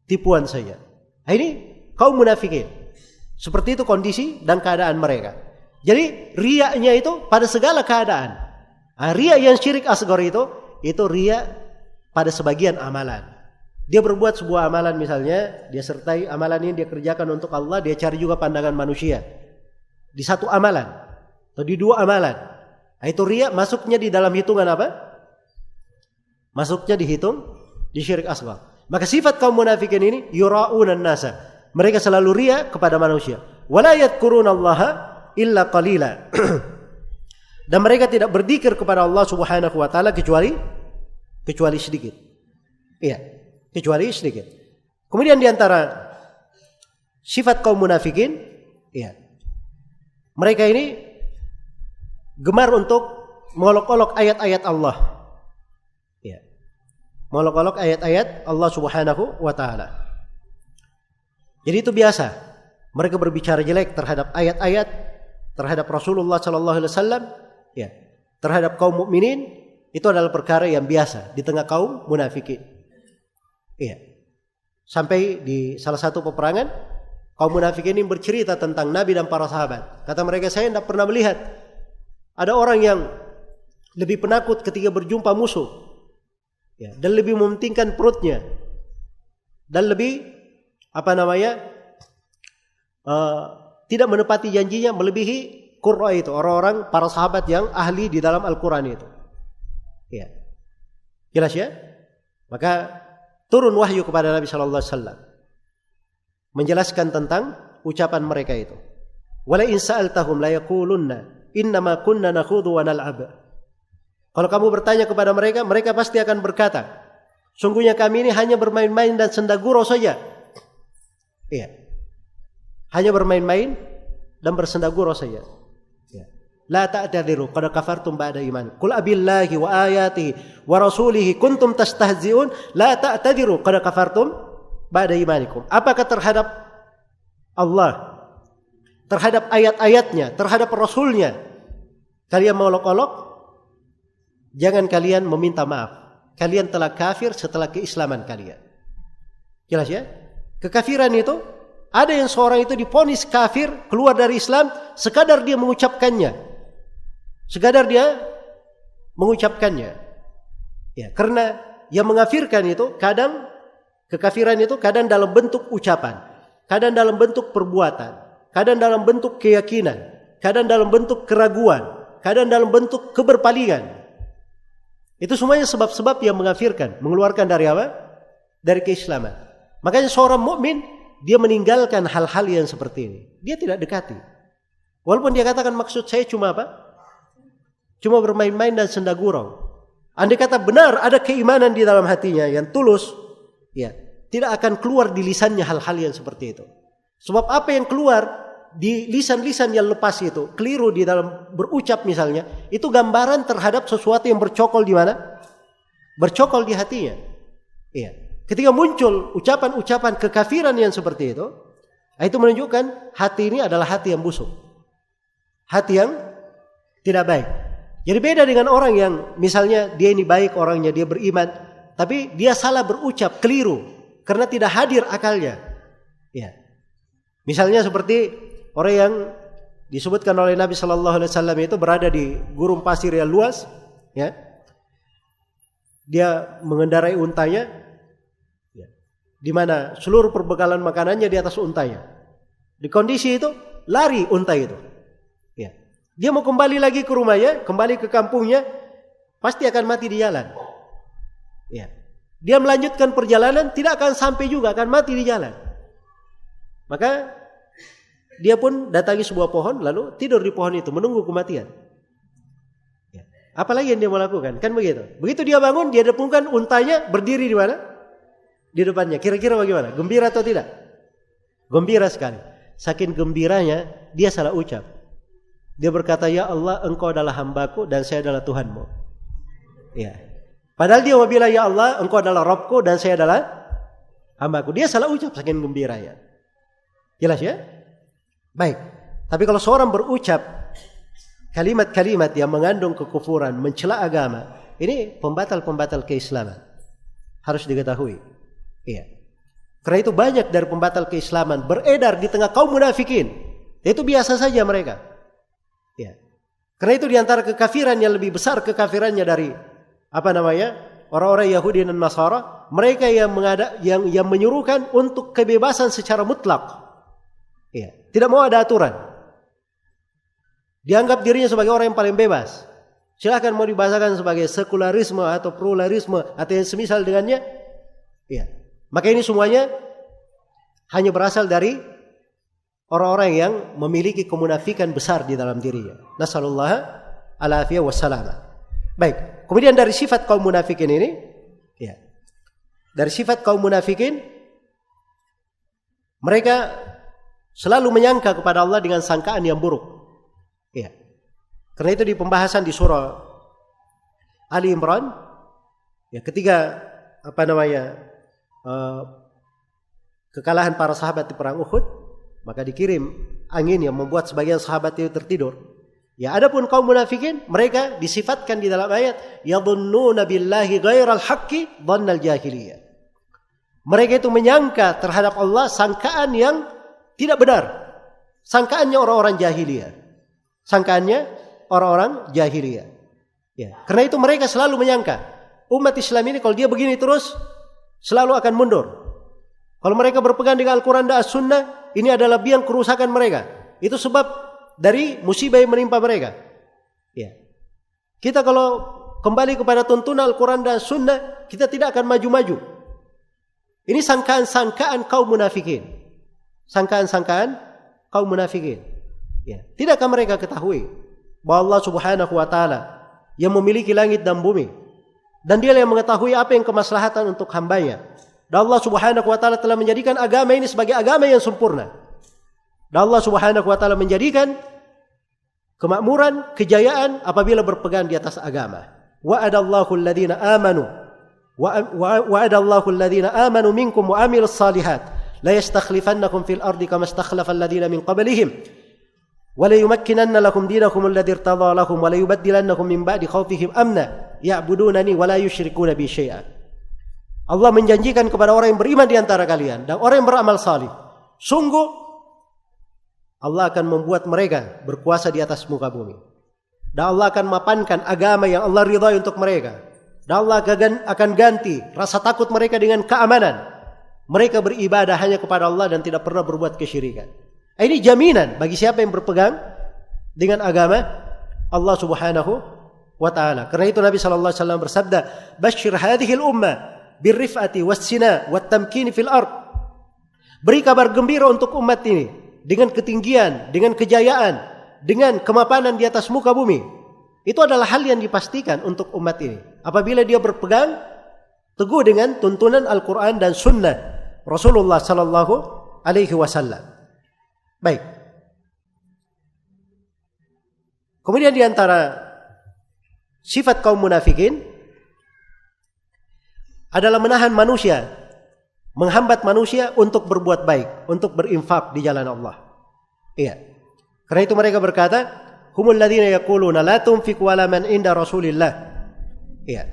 tipuan saja. Ini kaum munafikin. Seperti itu kondisi dan keadaan mereka. Jadi riaknya itu pada segala keadaan. Riak yang syirik asghar itu riak pada sebagian amalan. Dia berbuat sebuah amalan misalnya, dia sertai amalan ini dia kerjakan untuk Allah, dia cari juga pandangan manusia. Di satu amalan atau di dua amalan. Itu riak masuknya di dalam hitungan apa? Masuknya dihitung di syirik asghar. Maka sifat kaum munafikin ini yura'unan nasa. Mereka selalu riya kepada manusia. Wala yadhkurunallaha illa qalila. Dan mereka tidak berzikir kepada Allah Subhanahu wa taala kecuali sedikit. Iya, kecuali sedikit. Kemudian di antara sifat kaum munafikin, iya. Mereka ini gemar untuk mengolok-olok ayat-ayat Allah. Iya. Mengolok-olok ayat-ayat Allah Subhanahu wa taala. Jadi itu biasa. Mereka berbicara jelek terhadap ayat-ayat, terhadap Rasulullah sallallahu alaihi wasallam, ya. Terhadap kaum mukminin, itu adalah perkara yang biasa di tengah kaum munafikin. Iya. Sampai di salah satu peperangan, kaum munafikin ini bercerita tentang Nabi dan para sahabat. Kata mereka, saya tidak pernah melihat ada orang yang lebih penakut ketika berjumpa musuh, ya, dan lebih mementingkan perutnya, dan lebih tidak menepati janjinya melebihi qurra itu, orang-orang para sahabat yang ahli di dalam Al-Quran itu. Ya. Jelas ya? Maka turun wahyu kepada Nabi sallallahu alaihi wasallam menjelaskan tentang ucapan mereka itu. Wala in sa'altahum la yaqulunna innama kunna nakhudhu wa nal'ab. Kalau kamu bertanya kepada mereka, mereka pasti akan berkata, sungguhnya kami ini hanya bermain-main dan senda gurau saja. Iya. Hanya bermain-main dan bersenda gurau saja. Ya. La ta'tadiru qad kafartum ba'da iman. Qul abillahi wa ayatihi wa rasulihi kuntum tastahzi'un la ta'tadiru qad kafartum ba'da imanikum. Apakah terhadap Allah, terhadap ayat-ayatnya, terhadap Rasulnya kalian mengolok-olok? Jangan kalian meminta maaf. Kalian telah kafir setelah keislaman kalian. Jelas ya? Kekafiran itu, ada yang seorang itu divonis kafir, keluar dari Islam, sekadar dia mengucapkannya. Sekadar dia mengucapkannya. Ya, karena yang mengafirkan itu kadang, kekafiran itu kadang dalam bentuk ucapan, kadang dalam bentuk perbuatan, kadang dalam bentuk keyakinan, kadang dalam bentuk keraguan, kadang dalam bentuk keberpalingan. Itu semuanya sebab-sebab yang mengafirkan, mengeluarkan dari apa? Dari keislaman. Makanya seorang mukmin dia meninggalkan hal-hal yang seperti ini. Dia tidak dekati. Walaupun dia katakan maksud saya cuma apa? Cuma bermain-main dan senda gurau. Andai kata benar ada keimanan di dalam hatinya yang tulus, ya, tidak akan keluar di lisannya hal-hal yang seperti itu. Sebab apa yang keluar di lisan-lisan yang lepas itu, keliru di dalam berucap misalnya, itu gambaran terhadap sesuatu yang bercokol di mana? Bercokol di hatinya. Iya. Ketika muncul ucapan-ucapan kekafiran yang seperti itu menunjukkan hati ini adalah hati yang busuk. Hati yang tidak baik. Jadi beda dengan orang yang misalnya dia ini baik orangnya, dia beriman, tapi dia salah berucap, keliru karena tidak hadir akalnya. Ya. Misalnya seperti orang yang disebutkan oleh Nabi sallallahu alaihi wasallam itu berada di gurun pasir yang luas, ya. dia mengendarai untanya, ya, di mana seluruh perbekalan makanannya di atas untanya. Di kondisi itu lari unta itu. Ya. Dia mau kembali lagi ke rumahnya, kembali ke kampungnya, pasti akan mati di jalan. Ya. Dia melanjutkan perjalanan, tidak akan sampai juga, akan mati di jalan. Maka dia pun datangi sebuah pohon, lalu tidur di pohon itu, menunggu kematian. Ya. Apalagi yang dia mau lakukan? Kan begitu. Begitu dia bangun, dia dapungkan untanya berdiri di mana? Di depannya. Kira-kira bagaimana? Gembira atau tidak? Gembira sekali. Saking gembiranya, dia salah ucap. Dia berkata, ya Allah, engkau adalah hambaku dan saya adalah Tuhanmu. Ya. Padahal dia mau bilang, ya Allah, engkau adalah Rabbku dan saya adalah hambaku. Dia salah ucap saking gembiranya. Jelas ya? Baik. Tapi kalau seorang berucap kalimat-kalimat yang mengandung kekufuran, mencela agama, ini pembatal-pembatal keislaman. Harus diketahui. Iya. Karena itu banyak dari pembatal keislaman beredar di tengah kaum munafikin. Itu biasa saja mereka. Ya. Karena itu diantara kekafiran yang lebih besar kekafirannya dari orang-orang Yahudi dan Nasara, mereka yang menyuruhkan untuk kebebasan secara mutlak. Ya. Tidak mau ada aturan. Dianggap dirinya sebagai orang yang paling bebas. Silakan mau dibahasakan sebagai sekularisme atau pluralisme atau yang semisal dengannya. Ya. Maka ini semuanya hanya berasal dari orang-orang yang memiliki kemunafikan besar di dalam dirinya. Nasallallahu alaihi wasallam. Baik, kemudian dari sifat kaum munafikin ini, ya. Dari sifat kaum munafikin, mereka selalu menyangka kepada Allah dengan sangkaan yang buruk. Ya. Karena itu di pembahasan di surah Ali Imran, ya, ketika kekalahan para sahabat di perang Uhud, maka dikirim angin yang membuat sebagian sahabat itu tertidur. Ya, adapun kaum munafikin, mereka disifatkan di dalam ayat yadhunnuna billahi ghairal haqqi dhannal jahiliyah. Mereka itu menyangka terhadap Allah sangkaan yang tidak benar. Sangkaannya orang-orang jahiliyah. Sangkaannya orang-orang jahiliyah. Ya, karena itu mereka selalu menyangka umat Islam ini kalau dia begini terus selalu akan mundur. Kalau mereka berpegang dengan Al-Quran dan As-Sunnah, ini adalah biang kerusakan mereka. Itu sebab dari musibah yang menimpa mereka. Ya. Kita kalau kembali kepada tuntunan Al-Quran dan Sunnah, kita tidak akan maju-maju. Ini sangkaan-sangkaan kaum munafikin. Sangkaan-sangkaan kaum munafikin. Ya. Tidakkah mereka ketahui bahwa Allah Subhanahu wa Ta'ala yang memiliki langit dan bumi, dan Dia yang mengetahui apa yang kemaslahatan untuk hambanya. Dan Allah Subhanahu wa Ta'ala telah menjadikan agama ini sebagai agama yang sempurna. Dan Allah Subhanahu wa Ta'ala menjadikan kemakmuran, kejayaan apabila berpegang di atas agama. Wa'adallahu alladhina amanu wa'adallahu alladhina amanu minkum wa amilus salihat la yastakhlifannakum fil ardi kama istakhlafa alladhina min qablihim wa la yumakkinanna lakum dinakum alladhi irtadha lakum wa la yubaddilannakum min ba'di khawfihim amna ya'budunani wa la yusyrikuna bi syai'a. Allah menjanjikan kepada orang yang beriman di antara kalian dan orang yang beramal salih, sungguh Allah akan membuat mereka berkuasa di atas muka bumi. Dan Allah akan mapankan agama yang Allah ridhai untuk mereka. Dan Allah akan ganti rasa takut mereka dengan keamanan. Mereka beribadah hanya kepada Allah dan tidak pernah berbuat kesyirikan. Ini jaminan bagi siapa yang berpegang dengan agama Allah Subhanahu wa Ta'ala. Karena itu Nabi sallallahu alaihi wasallam bersabda, "Basyir hadhil ummah birrifati was-sina wat-tamkin fil ard." Beri kabar gembira untuk umat ini dengan ketinggian, dengan kejayaan, dengan kemapanan di atas muka bumi. Itu adalah hal yang dipastikan untuk umat ini apabila dia berpegang teguh dengan tuntunan Al-Quran dan Sunnah Rasulullah sallallahu alaihi wasallam. Baik. Kemudian di antara sifat kaum munafikin adalah menahan manusia, menghambat manusia untuk berbuat baik, untuk berinfak di jalan Allah. Iya. Karena itu mereka berkata, humul ladzina yaquluna la tunfiqu ala man inda Rasulillah. Iya.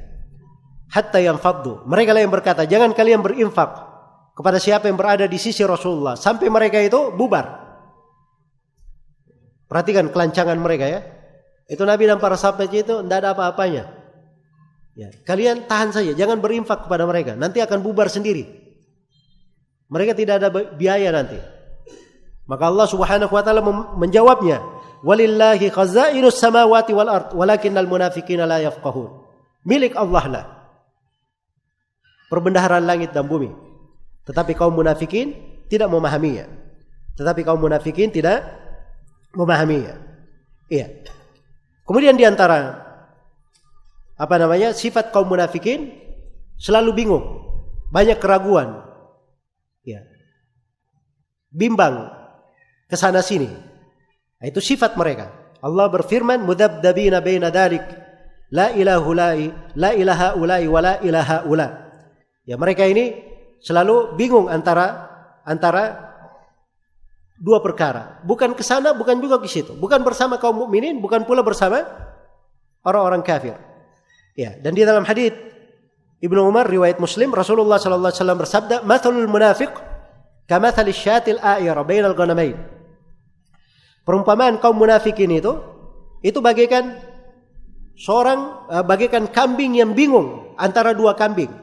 Hatta yanfaddu. Mereka lah yang berkata, jangan kalian berinfak kepada siapa yang berada di sisi Rasulullah sampai mereka itu bubar. Perhatikan kelancangan mereka ya. Itu Nabi dan para sahabat itu tidak ada apa-apanya. Ya, kalian tahan saja, jangan berinfak kepada mereka, nanti akan bubar sendiri. Mereka tidak ada biaya nanti. Maka Allah Subhanahu wa taala menjawabnya, "Walillahi khazainus samawati wal ard, walakinnal munafiqina la yafqahun." Milik Allah lah perbendaharaan langit dan bumi, tetapi kaum munafikin tidak memahaminya. Iya. Kemudian di antara sifat kaum munafikin selalu bingung, banyak keraguan, ya, bimbang kesana sini. Nah, itu sifat mereka. Allah berfirman, "Mudzabdzabina baina dzalik, la ilaha ulai wa la ilaha ula." Ya, mereka ini selalu bingung antara dua perkara, bukan ke sana, bukan juga ke situ, bukan bersama kaum mukminin, bukan pula bersama orang-orang kafir. Ya, dan di dalam hadis Ibnu Umar riwayat Muslim, Rasulullah sallallahu alaihi wasallam bersabda, "Mathalul munafiq kamathalis syatil a'ira bainal ghanamain." Perumpamaan kaum munafikin itu bagaikan bagaikan kambing yang bingung antara dua kambing.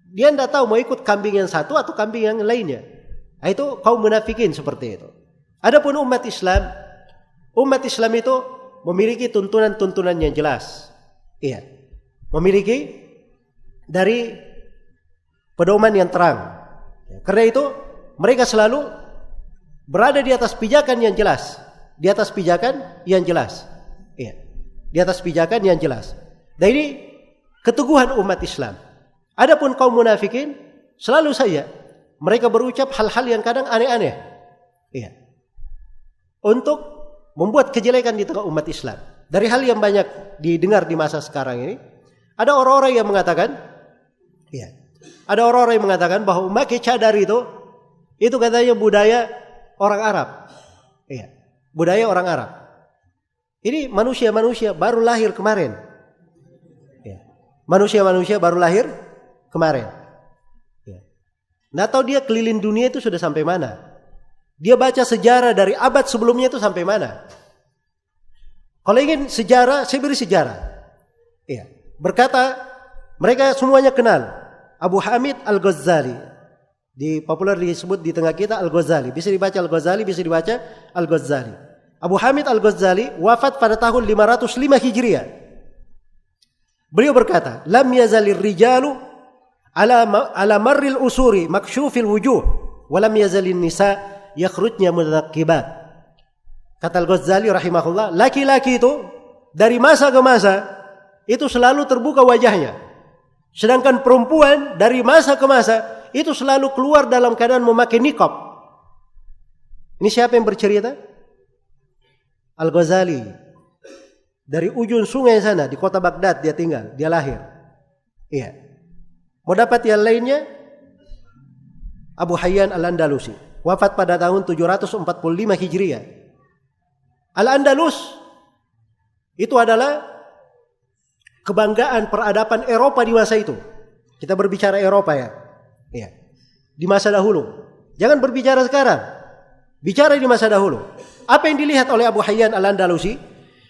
Dia tidak tahu mau ikut kambing yang satu atau kambing yang lainnya. Nah, itu kaum munafikin seperti itu. Adapun umat Islam itu memiliki tuntunan-tuntunan yang jelas. Iya, memiliki dari pedoman yang terang. Karena itu mereka selalu berada di atas pijakan yang jelas, Iya, di atas pijakan yang jelas. Dan ini keteguhan umat Islam. Adapun kaum munafikin selalu saja mereka berucap hal-hal yang kadang aneh-aneh. Iya. Untuk membuat kejelekan di tengah umat Islam. Dari hal yang banyak didengar di masa sekarang ini, ada orang-orang yang mengatakan, ya, bahwa memakai cadar itu katanya budaya orang Arab. Iya, budaya orang Arab. Ini manusia-manusia baru lahir kemarin. Ya. Manusia-manusia baru lahir kemarin. Ya. Nah, tahu dia keliling dunia itu sudah sampai mana? Dia baca sejarah dari abad sebelumnya itu sampai mana? Kalau ingin sejarah, saya beri sejarah. Ya. Berkata, mereka semuanya kenal Abu Hamid Al-Ghazali. Populer disebut di tengah kita Al-Ghazali. Bisa dibaca Al-Ghazali, bisa dibaca Al-Ghazali. Abu Hamid Al-Ghazali wafat pada tahun 505 Hijriah. Beliau berkata, "Lam yazalir rijalu ala marril usuri maksyufil wujuh, wa lam yazalin nisa yakhrujna mudzakibat." Kata Al-Ghazali rahimahullah, laki-laki itu dari masa ke masa itu selalu terbuka wajahnya. Sedangkan perempuan dari masa ke masa itu selalu keluar dalam keadaan memakai niqab. Ini siapa yang bercerita? Al-Ghazali. Dari ujung sungai sana di kota Baghdad dia tinggal, dia lahir. Iya. Mau dapat yang lainnya? Abu Hayyan Al-Andalusi, wafat pada tahun 745 Hijriah. Al-Andalus itu adalah kebanggaan peradaban Eropa di masa itu. Kita berbicara Eropa ya. Iya. Di masa dahulu. Jangan berbicara sekarang. Bicara di masa dahulu. Apa yang dilihat oleh Abu Hayyan Al-Andalusi?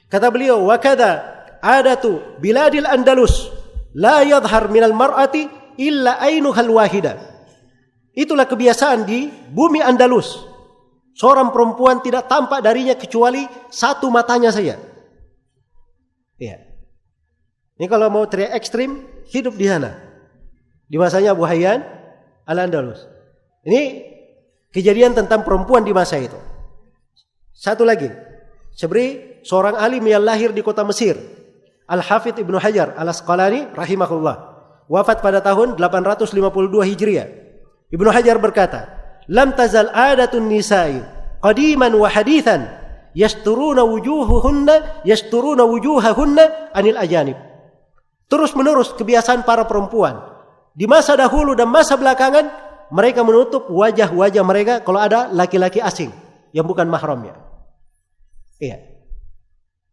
Kata beliau, "Wa kadza adatu biladil Andalus la yadhhar minal mar'ati illa ainuhal wahida." Itulah kebiasaan di bumi Andalus. Seorang perempuan tidak tampak darinya kecuali satu matanya saja. Iya. Ini kalau mau teriak ekstrim, hidup di sana. Di masanya Abu Hayyan Al-Andalus. Ini kejadian tentang perempuan di masa itu. Satu lagi. Seperti seorang alim yang lahir di kota Mesir. Al-Hafidh Ibnu Hajar Al-Asqalani rahimahullah. Wafat pada tahun 852 Hijriah. Ibnu Hajar berkata, "Lam tazal adatun nisa'i qadiman wa hadithan yasturuna wujuhahunna anil ajanib." Terus menerus kebiasaan para perempuan di masa dahulu dan masa belakangan, mereka menutup wajah-wajah mereka kalau ada laki-laki asing yang bukan mahramnya. Iya.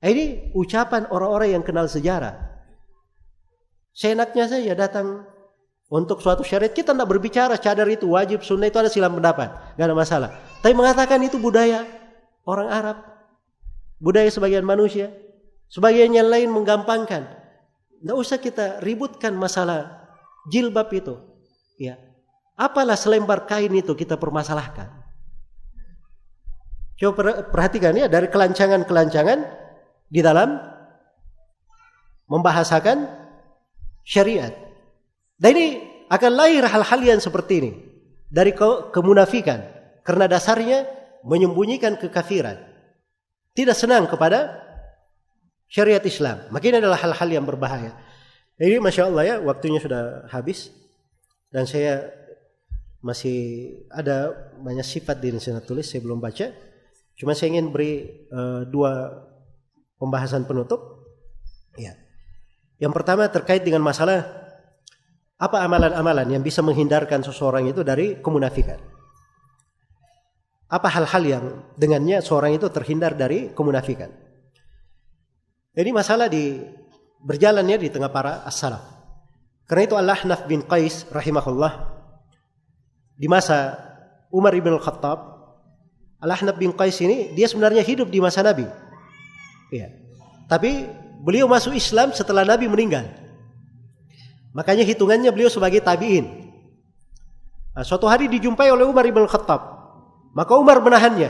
Ini ucapan orang-orang yang kenal sejarah. Seenaknya saja datang untuk suatu syariat, kita tidak berbicara cadar itu wajib, sunnah itu ada silang pendapat, nggak ada masalah. Tapi mengatakan itu budaya orang Arab, budaya sebagian manusia, sebagian yang lain menggampangkan. Tidak usah kita ributkan masalah jilbab itu. Ya, apalah selembar kain itu kita permasalahkan. Coba perhatikan ya, dari kelancangan-kelancangan di dalam membahasakan syariat. Dan ini akan lahir hal-hal yang seperti ini dari kemunafikan, karena dasarnya menyembunyikan kekafiran, tidak senang kepada syariat Islam. Maka ini adalah hal-hal yang berbahaya. Jadi Masya Allah ya, waktunya sudah habis dan saya masih ada banyak sifat di sini tulis, saya belum baca. Cuma saya ingin beri dua pembahasan penutup. Ya. Yang pertama terkait dengan masalah apa amalan-amalan yang bisa menghindarkan seseorang itu dari kemunafikan. Apa hal-hal yang dengannya seorang itu terhindar dari kemunafikan. Ini masalah berjalannya di tengah para as-salaf. Karena itu Al-Ahnaf bin Qais rahimahullah di masa Umar ibn al-Khattab, Al-Ahnaf bin Qais ini dia sebenarnya hidup di masa Nabi. Ya. Tapi beliau masuk Islam setelah Nabi meninggal. Makanya hitungannya beliau sebagai tabi'in. Nah, suatu hari dijumpai oleh Umar ibn al-Khattab. Maka Umar menahannya.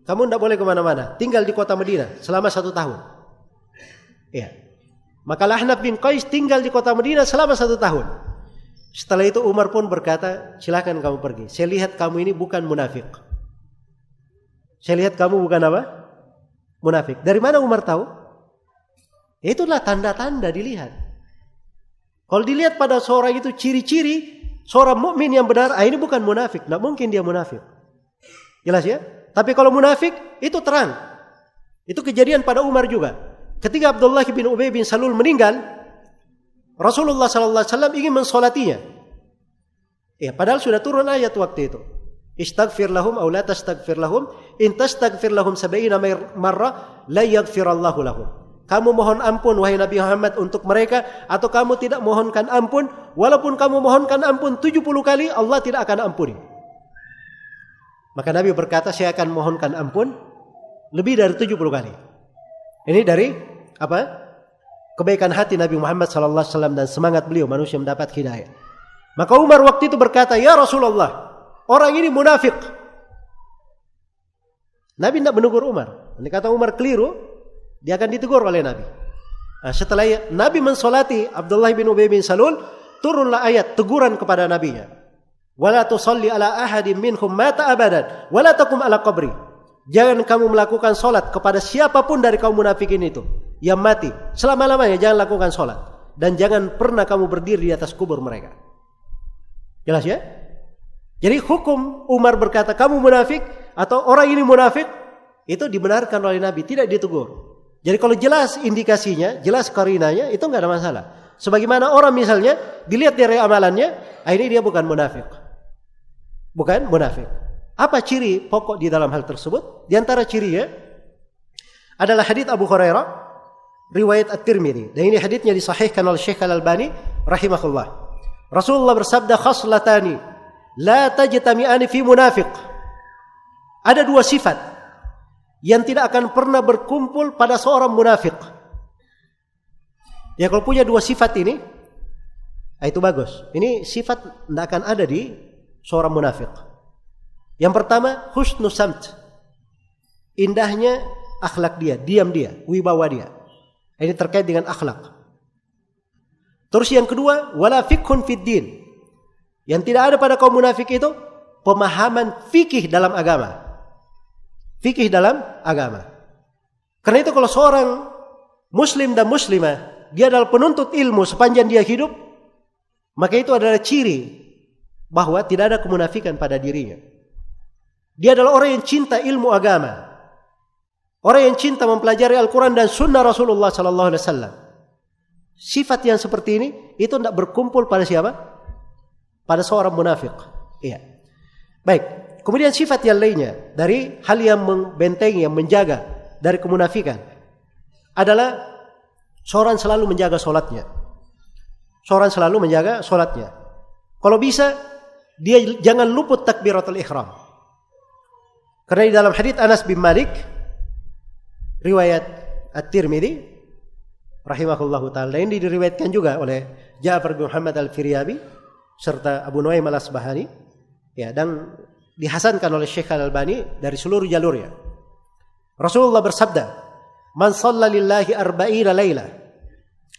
Kamu tidak boleh kemana-mana, tinggal di kota Madinah selama 1 tahun. Ya. Maka Al-Ahnaf bin Qais tinggal di kota Madinah selama 1 tahun. Setelah itu Umar pun berkata, silakan kamu pergi. Saya lihat kamu ini bukan munafik. Saya lihat kamu bukan apa? Munafik. Dari mana Umar tahu? Ya, itulah tanda-tanda dilihat. Kalau dilihat pada seorang itu ciri-ciri seorang mukmin yang benar, ini bukan munafik. Tidak mungkin dia munafik. Jelas ya? Tapi kalau munafik itu terang. Itu kejadian pada Umar juga. Ketika Abdullah bin Ubay bin Salul meninggal, Rasulullah SAW ingin mensolatinya. Ya, padahal sudah turun ayat waktu itu. Istaghfir lahum aw la tastaghfir lahum in tastaghfir lahum 70 marrah la yaghfirallahu lahum. Kamu mohon ampun wahai Nabi Muhammad untuk mereka, atau kamu tidak mohonkan ampun, walaupun kamu mohonkan ampun 70 kali Allah tidak akan ampuni. Maka Nabi berkata, saya akan mohonkan ampun lebih dari 70 kali. Ini dari apa? Kebaikan hati Nabi Muhammad SAW dan semangat beliau manusia mendapat hidayah. Maka Umar waktu itu berkata, ya Rasulullah, orang ini munafik. Nabi tidak menegur Umar. Ini kata Umar keliru, dia akan ditegur oleh Nabi. Nah, setelah Nabi mensolati Abdullah bin Ubay bin Salul, turunlah ayat teguran kepada nabinya. Wala tusalli ala ahadin minhum mata abadan, wala taqum ala qabri. Jangan kamu melakukan solat kepada siapapun dari kaum munafikin itu yang mati selama-lamanya, jangan lakukan solat, dan jangan pernah kamu berdiri di atas kubur mereka. Jelas ya? Jadi hukum Umar berkata kamu munafik atau orang ini munafik itu dibenarkan oleh Nabi, tidak ditegur. Jadi kalau jelas indikasinya, jelas qarinanya, itu enggak ada masalah. Sebagaimana orang misalnya dilihat dari amalannya, ini dia bukan munafik. Bukan munafik. Apa ciri pokok di dalam hal tersebut? Di antara cirinya adalah hadits Abu Hurairah riwayat At-Tirmidzi. Dan ini haditsnya disahihkan oleh Syekh Al-Albani rahimahullah. Rasulullah bersabda, khaslatani la tajtami'ani fi munafiq. Ada 2 sifat yang tidak akan pernah berkumpul pada seorang munafik. Ya, kalau punya 2 sifat ini, itu bagus. Ini sifat tidak akan ada di seorang munafik. Yang pertama, husnul samt. Indahnya akhlak dia, diam dia, wibawa dia. Ini terkait dengan akhlak. Terus yang kedua, wala fikhun fid din. Yang tidak ada pada kaum munafik itu pemahaman fikih dalam agama. Fikih dalam agama. Karena itu kalau seorang muslim dan muslimah, dia adalah penuntut ilmu sepanjang dia hidup, maka itu adalah ciri bahwa tidak ada kemunafikan pada dirinya. Dia adalah orang yang cinta ilmu agama, orang yang cinta mempelajari Al-Quran dan Sunnah Rasulullah SAW. Sifat yang seperti ini itu tidak berkumpul pada siapa? Pada seorang munafik. Iya. Baik. Kemudian sifat yang lainnya dari hal yang membentengi, yang menjaga dari kemunafikan adalah seorang selalu menjaga solatnya. Seorang selalu menjaga solatnya. Kalau bisa, dia jangan luput takbiratul ihram. Karena di dalam hadits Anas bin Malik riwayat At-Tirmidzi, rahimahullahu taala. Ini diriwayatkan juga oleh Ja'far bin Muhammad Al-Firyabi serta Abu Nuaim Al-Asbahani, ya, dan dihasankan oleh Syekh Al-Albani dari seluruh jalurnya. Rasulullah bersabda, "Man shalla lillahi arba'ina laila,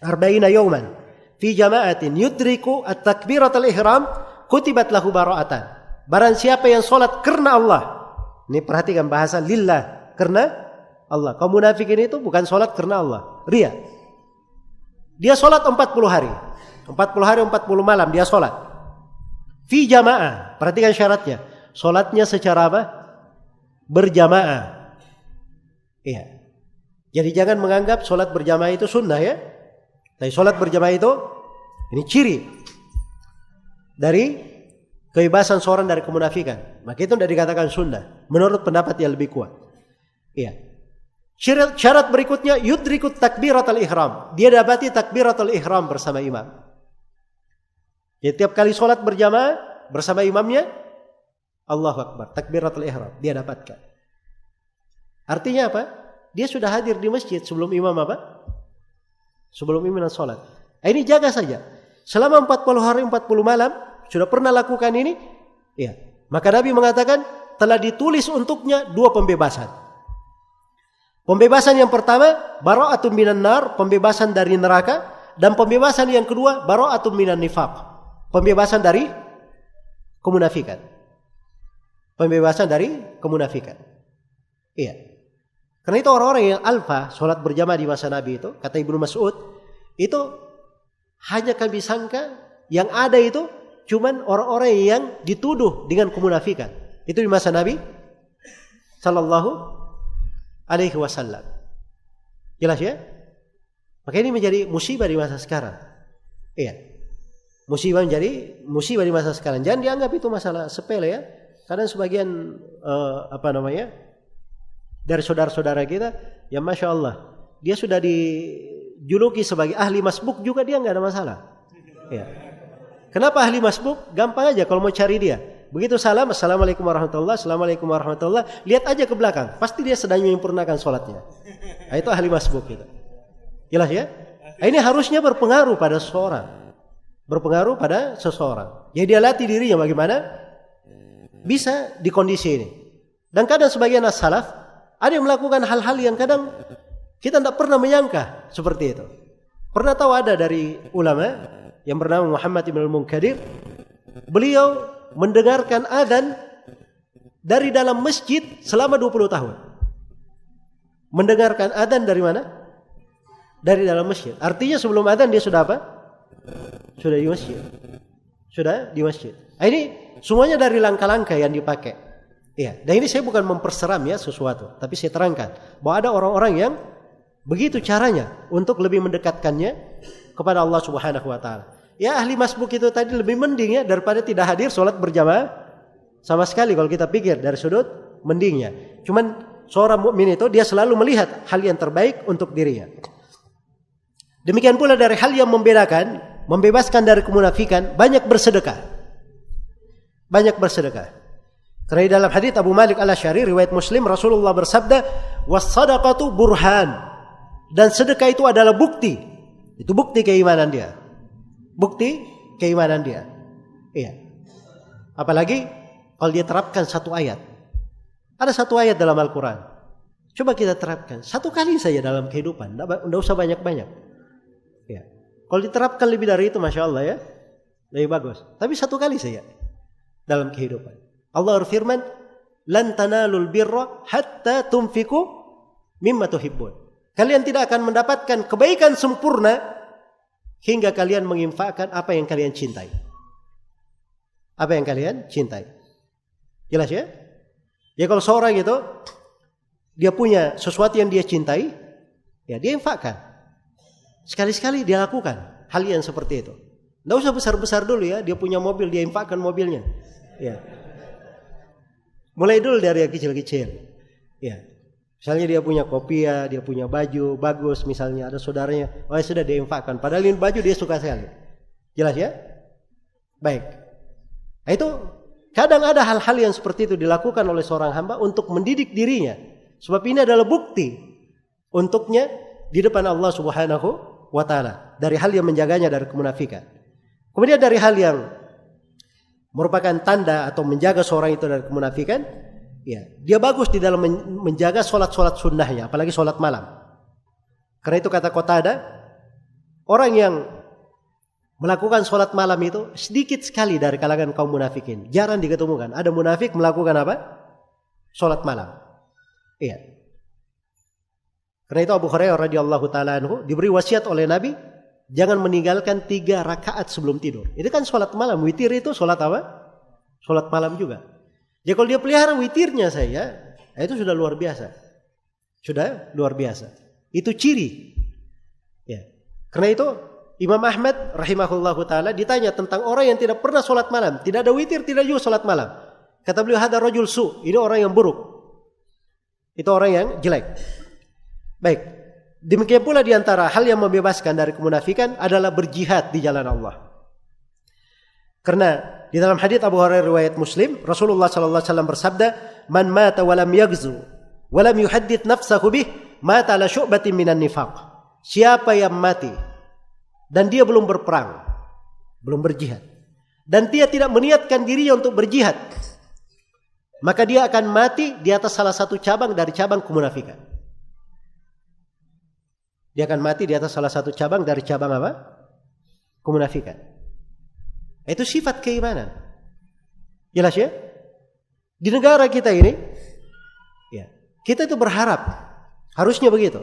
arba'ina yawman fi jama'atin yudriku at-takbiratul ihram, kutibat lahu bara'atan." Barang siapa yang salat karena Allah. Ini perhatikan bahasa lillah, karena Allah. Kaum munafikin itu bukan salat karena Allah, riya. Dia salat 40 hari. 40 hari 40 malam dia salat. Fi jamaah, perhatikan syaratnya. Salatnya secara apa? Berjamaah. Iya. Jadi jangan menganggap salat berjamaah itu sunnah ya. Tapi salat berjamaah itu ini ciri dari kebebasan seorang dari kemunafikan. Maka itu tidak dikatakan sunnah menurut pendapat yang lebih kuat. Iya. Syarat berikutnya yudrikut takbiratul ihram. Dia dapati takbiratul ihram bersama imam. Jadi tiap kali salat berjamaah bersama imamnya, Allahu Akbar, takbiratul ihram dia dapatkan. Artinya apa? Dia sudah hadir di masjid sebelum imam apa? Sebelum imam salat. Ini jaga saja. Selama 40 hari 40 malam sudah pernah lakukan ini, ya. Maka Nabi mengatakan telah ditulis untuknya 2 pembebasan. Pembebasan yang pertama, bara'atun minan nar, pembebasan dari neraka, dan pembebasan yang kedua, bara'atun minan nifaq, pembebasan dari kemunafikan. Pembebasan dari kemunafikan. Iya. Karena itu orang-orang yang alfa salat berjamaah di masa Nabi itu, kata Ibnu Mas'ud, itu hanya kami sangka yang ada itu cuman orang-orang yang dituduh dengan kemunafikan. Itu di masa Nabi sallallahu alaihi wasallam. Jelas ya? Maka ini menjadi musibah di masa sekarang. Iya. Musibah menjadi musibah di masa sekarang. Jangan dianggap itu masalah sepele ya. Kadang sebagian dari saudara-saudara kita, ya Masya Allah, dia sudah dijuluki sebagai ahli masbuk juga dia nggak ada masalah. Ya. Kenapa ahli masbuk? Gampang aja kalau mau cari dia. Begitu salam, assalamualaikum warahmatullahi, assalamualaikum warahmatullahi, lihat aja ke belakang, pasti dia sedang menyempurnakan sholatnya. Nah, itu ahli masbuk itu. Jelas ya? Nah, ini harusnya berpengaruh pada seseorang, berpengaruh pada seseorang. Jadi dia latih dirinya bagaimana bisa di kondisi ini. Dan kadang sebagian as-salaf ada yang melakukan hal-hal yang kadang kita tidak pernah menyangka seperti itu. Pernah tahu ada dari ulama yang bernama Muhammad Ibn Al-Munkadir. Beliau mendengarkan adzan dari dalam masjid selama 20 tahun. Mendengarkan adzan dari mana? Dari dalam masjid. Artinya sebelum adzan dia sudah apa? Sudah di masjid. Sudah di masjid. Ini semuanya dari langkah-langkah yang dipakai. Ya, dan ini saya bukan memperseram ya sesuatu, tapi saya terangkan bahwa ada orang-orang yang begitu caranya untuk lebih mendekatkannya kepada Allah Subhanahu wa taala. Ya, ahli masbuk itu tadi lebih mending ya daripada tidak hadir salat berjamaah sama sekali kalau kita pikir dari sudut mendingnya. Cuman seorang mukmin itu dia selalu melihat hal yang terbaik untuk dirinya. Demikian pula dari hal yang membedakan, membebaskan dari kemunafikan, banyak bersedekah. Banyak bersedekah. Karena dalam hadits Abu Malik Al-Asy'ari riwayat Muslim, Rasulullah bersabda, "Was-shadaqatu burhan." Dan sedekah itu adalah bukti. Itu bukti keimanan dia. Bukti keimanan dia. Iya. Apalagi kalau dia terapkan satu ayat. Ada satu ayat dalam Al-Quran. Coba kita terapkan satu kali saja dalam kehidupan. Tidak usah banyak-banyak. Ya. Kalau diterapkan lebih dari itu, Masya Allah ya, lebih bagus. Tapi satu kali saja dalam kehidupan. Allah berfirman, "Lan tanalul birra hatta tunfiqu mimma tuhibbun." Kalian tidak akan mendapatkan kebaikan sempurna hingga kalian menginfakkan apa yang kalian cintai. Apa yang kalian cintai. Jelas ya? Ya kalau seorang itu dia punya sesuatu yang dia cintai, ya dia infakkan. Sekali-sekali dia lakukan hal yang seperti itu. Tidak usah besar-besar dulu ya, dia punya mobil dia infakkan mobilnya. Ya. Mulai dulu dari yang kecil-kecil. Ya. Misalnya dia punya kopiah, dia punya baju bagus, misalnya ada saudaranya, oh ya sudah dia infakkan. Padahal ini baju dia suka sekali. Jelas ya? Baik. Nah, itu kadang ada hal-hal yang seperti itu dilakukan oleh seorang hamba untuk mendidik dirinya. Sebab ini adalah bukti untuknya di depan Allah Subhanahu wa ta'ala, dari hal yang menjaganya dari kemunafikan. Kemudian dari hal yang merupakan tanda atau menjaga seorang itu dari kemunafikan, ya, dia bagus di dalam menjaga solat-solat sunnahnya, apalagi solat malam. Karena itu kata Qatadah, orang yang melakukan solat malam itu sedikit sekali dari kalangan kaum munafikin. Jarang diketemukan ada munafik melakukan apa? Solat malam. Iya. Karena itu Abu Hurairah radhiyallahu taala anhu diberi wasiat oleh Nabi, jangan meninggalkan 3 rakaat sebelum tidur. Itu kan solat malam. Witir itu solat apa? Solat malam juga. Jadi kalau dia pelihara witirnya saya, itu sudah luar biasa. Sudah luar biasa. Itu ciri. Ya. Karena itu Imam Ahmad rahimahullahu taala ditanya tentang orang yang tidak pernah solat malam, tidak ada witir, tidak juga solat malam. Kata beliau, hada rajul su, ini orang yang buruk. Itu orang yang jelek. Baik. Demikian pula di antara hal yang membebaskan dari kemunafikan adalah berjihad di jalan Allah. Karena di dalam hadits Abu Hurairah riwayat Muslim, Rasulullah sallallahu alaihi wasallam bersabda, "Man mata wa lam yaghzu wa lam yuhaddits nafsahu bih, mata ala syu'batin minan nifaq." Siapa yang mati dan dia belum berperang, belum berjihad, dan dia tidak meniatkan dirinya untuk berjihad, maka dia akan mati di atas salah satu cabang dari cabang kemunafikan. Dia akan mati di atas salah satu cabang dari cabang apa? Kemunafikan. Itu sifat keimanan. Jelas ya? Di negara kita ini, ya, kita itu berharap harusnya begitu.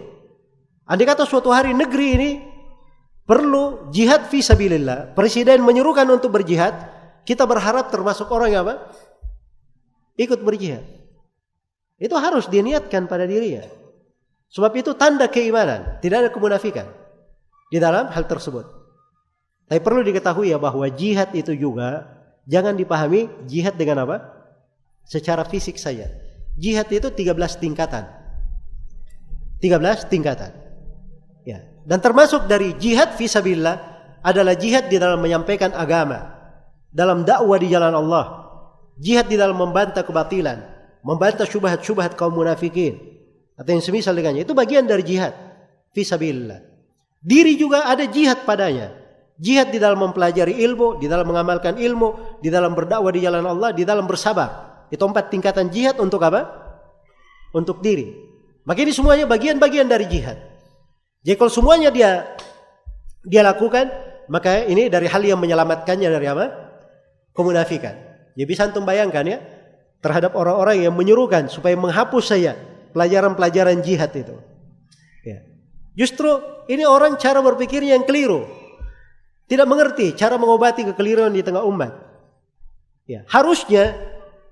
Andai kata suatu hari negeri ini perlu jihad fi sabilillah, presiden menyuruhkan untuk berjihad, kita berharap termasuk orang yang apa? Ikut berjihad. Itu harus diniatkan pada dirinya. Sebab itu tanda keimanan, tidak ada kemunafikan di dalam hal tersebut. Tapi perlu diketahui ya bahwa jihad itu juga jangan dipahami jihad dengan apa? Secara fisik saja. Jihad itu 13 tingkatan. 13 tingkatan. Ya, dan termasuk dari jihad fi sabilillah adalah jihad di dalam menyampaikan agama, dalam dakwah di jalan Allah, jihad di dalam membantah kebatilan, membantah syubhat-syubhat kaum munafikin atau yang semisal dengannya. Itu bagian dari jihad fi sabilillah. Diri juga ada jihad padanya. Jihad di dalam mempelajari ilmu, di dalam mengamalkan ilmu, di dalam berdakwah di jalan Allah, di dalam bersabar. Itu 4 tingkatan jihad untuk apa? Untuk diri. Maka ini semuanya bagian-bagian dari jihad. Jadi kalau semuanya dia lakukan, maka ini dari hal yang menyelamatkannya dari apa? Kemunafikan. Jadi bisa antum bayangkan ya, terhadap orang-orang yang menyuruhkan supaya menghapus saya pelajaran-pelajaran jihad itu. Ya. Justru ini orang cara berpikirnya yang keliru. Tidak mengerti cara mengobati kekeliruan di tengah umat. Ya. Harusnya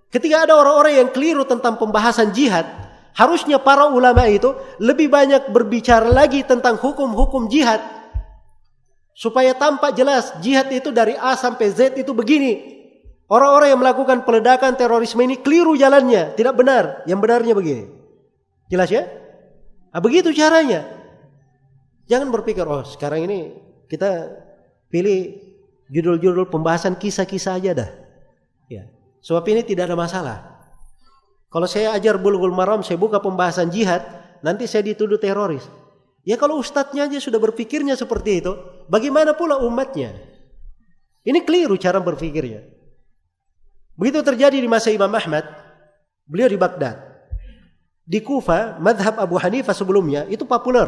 ketika ada orang-orang yang keliru tentang pembahasan jihad, harusnya para ulama itu lebih banyak berbicara lagi tentang hukum-hukum jihad. Supaya tampak jelas jihad itu dari A sampai Z itu begini. Orang-orang yang melakukan peledakan terorisme ini keliru jalannya, tidak benar. Yang benarnya begini. Jelas ya? Nah, begitu caranya. Jangan berpikir, oh sekarang ini kita pilih judul-judul pembahasan kisah-kisah aja dah. Ya. Sebab ini tidak ada masalah. Kalau saya ajar Bulughul Maram, saya buka pembahasan jihad, nanti saya dituduh teroris. Ya kalau ustadznya aja sudah berpikirnya seperti itu, bagaimana pula umatnya? Ini keliru cara berpikirnya. Begitu terjadi di masa Imam Ahmad, beliau di Baghdad. Di Kufa, madhab Abu Hanifah sebelumnya itu populer.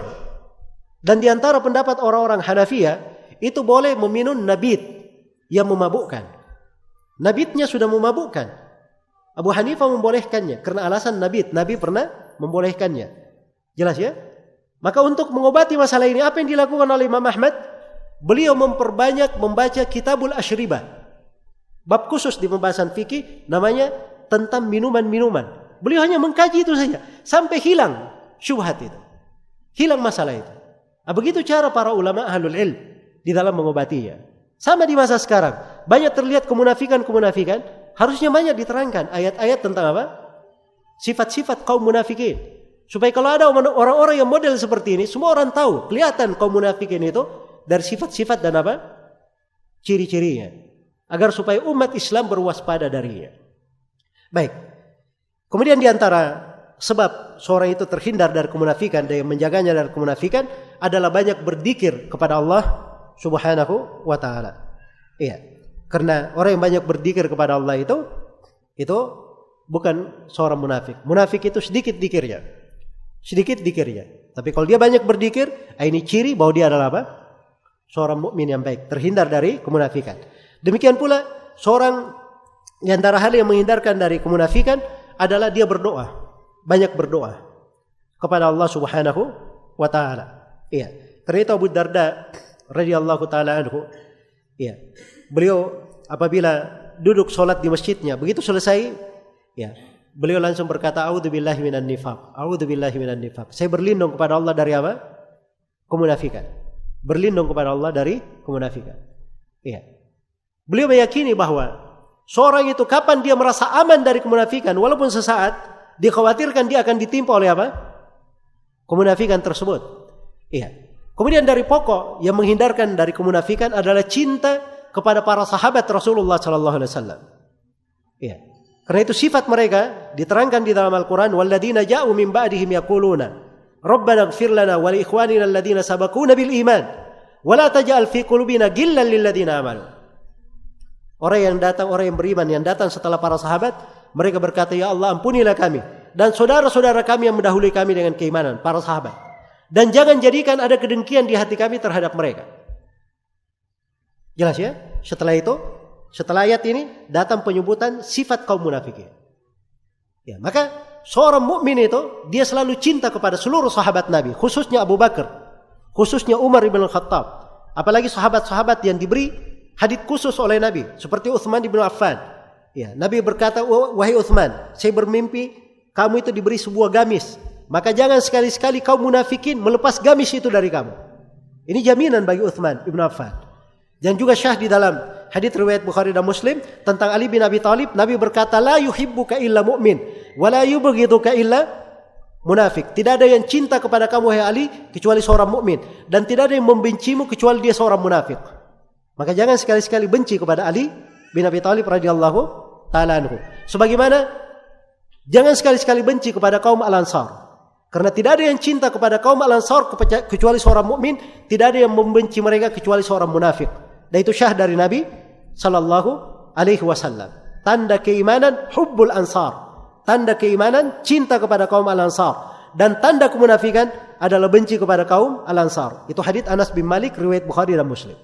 Dan di antara pendapat orang-orang Hanafiyah, itu boleh meminum nabit yang memabukkan. Nabitnya sudah memabukkan. Abu Hanifah membolehkannya karena alasan nabit. Nabi pernah membolehkannya. Jelas ya? Maka untuk mengobati masalah ini, apa yang dilakukan oleh Imam Ahmad? Beliau memperbanyak membaca Kitabul Ashribah. Bab khusus di pembahasan fikih namanya tentang minuman-minuman. Beliau hanya mengkaji itu saja sampai hilang syubhat itu. Hilang masalah itu. Nah, begitu cara para ulama ahlul ilm di dalam mengobatinya. Sama di masa sekarang, banyak terlihat kemunafikan, harusnya banyak diterangkan ayat-ayat tentang apa? Sifat-sifat kaum munafikin. Supaya kalau ada orang-orang yang model seperti ini, semua orang tahu, kelihatan kaum munafikin itu dari sifat-sifat dan apa? Ciri-cirinya. Agar supaya umat Islam berwaspada darinya. Baik. Kemudian di antara sebab seorang itu terhindar dari kemunafikan dan yang menjaganya dari kemunafikan adalah banyak berzikir kepada Allah Subhanahu wa taala. Iya. Karena orang yang banyak berzikir kepada Allah itu bukan seorang munafik. Munafik itu sedikit zikirnya. Sedikit zikirnya. Tapi kalau dia banyak berzikir, ini ciri bahwa dia adalah apa? Seorang mukmin yang baik, terhindar dari kemunafikan. Demikian pula seorang di antara hal yang menghindarkan dari kemunafikan adalah dia berdoa, banyak berdoa kepada Allah Subhanahu wa taala. Iya. Karena itu Abu Darda radhiyallahu taala anhu, iya. Beliau apabila duduk salat di masjidnya, begitu selesai, ya, beliau langsung berkata, "A'udzubillahi minan nifaq. A'udzubillahi minan nifaq." Saya berlindung kepada Allah dari apa? Kemunafikan. Berlindung kepada Allah dari kemunafikan. Iya. Beliau meyakini bahwa seorang itu kapan dia merasa aman dari kemunafikan, walaupun sesaat, dikhawatirkan dia akan ditimpa oleh apa? Kemunafikan tersebut. Iya. Kemudian dari pokok yang menghindarkan dari kemunafikan adalah cinta kepada para sahabat Rasulullah sallallahu alaihi wasallam. Iya. Karena itu sifat mereka diterangkan di dalam Al-Qur'an, walladzina ja'u min ba'dihim yaquluna Rabbana ighfir lana wa li ikhwanina alladhina sabaquna bil iman wa la taj'al fi qulubina ghillan lil ladzina amanu. Orang yang beriman yang datang setelah para sahabat, mereka berkata, "Ya Allah, ampunilah kami dan saudara-saudara kami yang mendahului kami dengan keimanan, para sahabat. Dan jangan jadikan ada kedengkian di hati kami terhadap mereka." Jelas ya? Setelah ayat ini datang penyebutan sifat kaum munafikin. Ya, maka seorang mukmin itu dia selalu cinta kepada seluruh sahabat Nabi, khususnya Abu Bakar, khususnya Umar ibn Khattab, apalagi sahabat-sahabat yang diberi hadits khusus oleh Nabi, seperti Utsman ibn Affan. Ya, Nabi berkata, "Wahai Utsman, saya bermimpi kamu itu diberi sebuah gamis, maka jangan sekali-sekali kaum munafikin melepas gamis itu dari kamu." Ini jaminan bagi Utsman ibn Affan. Dan juga syah di dalam hadits riwayat Bukhari dan Muslim tentang Ali bin Abi Thalib, Nabi berkata, "La yuhibbuka illa mu'min, wa la yubghiduka illa munafik." Tidak ada yang cinta kepada kamu wahai Ali kecuali seorang mukmin, dan tidak ada yang membencimu kecuali dia seorang munafik. Maka jangan sekali-sekali benci kepada Ali bin Abi Thalib radhiyallahu taala anhu. Sebagaimana jangan sekali-sekali benci kepada kaum Al-Ansar. Karena tidak ada yang cinta kepada kaum Al-Ansar kecuali seorang mukmin, tidak ada yang membenci mereka kecuali seorang munafik. Dan itu syah dari Nabi sallallahu alaihi wasallam. Tanda keimanan hubbul ansar. Tanda keimanan cinta kepada kaum Al-Ansar. Dan tanda kemunafikan adalah benci kepada kaum Al-Ansar. Itu hadits Anas bin Malik riwayat Bukhari dan Muslim.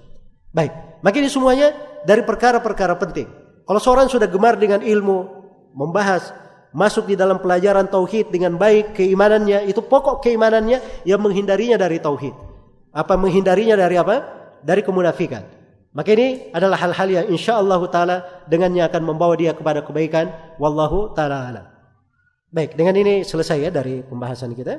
Baik, maka ini semuanya dari perkara-perkara penting. Kalau seorang sudah gemar dengan ilmu, membahas, masuk di dalam pelajaran tauhid dengan baik, keimanannya itu pokok keimanannya yang menghindarinya dari tauhid. Apa menghindarinya dari apa? Dari kemunafikan. Maka ini adalah hal-hal yang insyaallah taala dengannya akan membawa dia kepada kebaikan. Wallahu taala alam. Baik, dengan ini selesai ya dari pembahasan kita.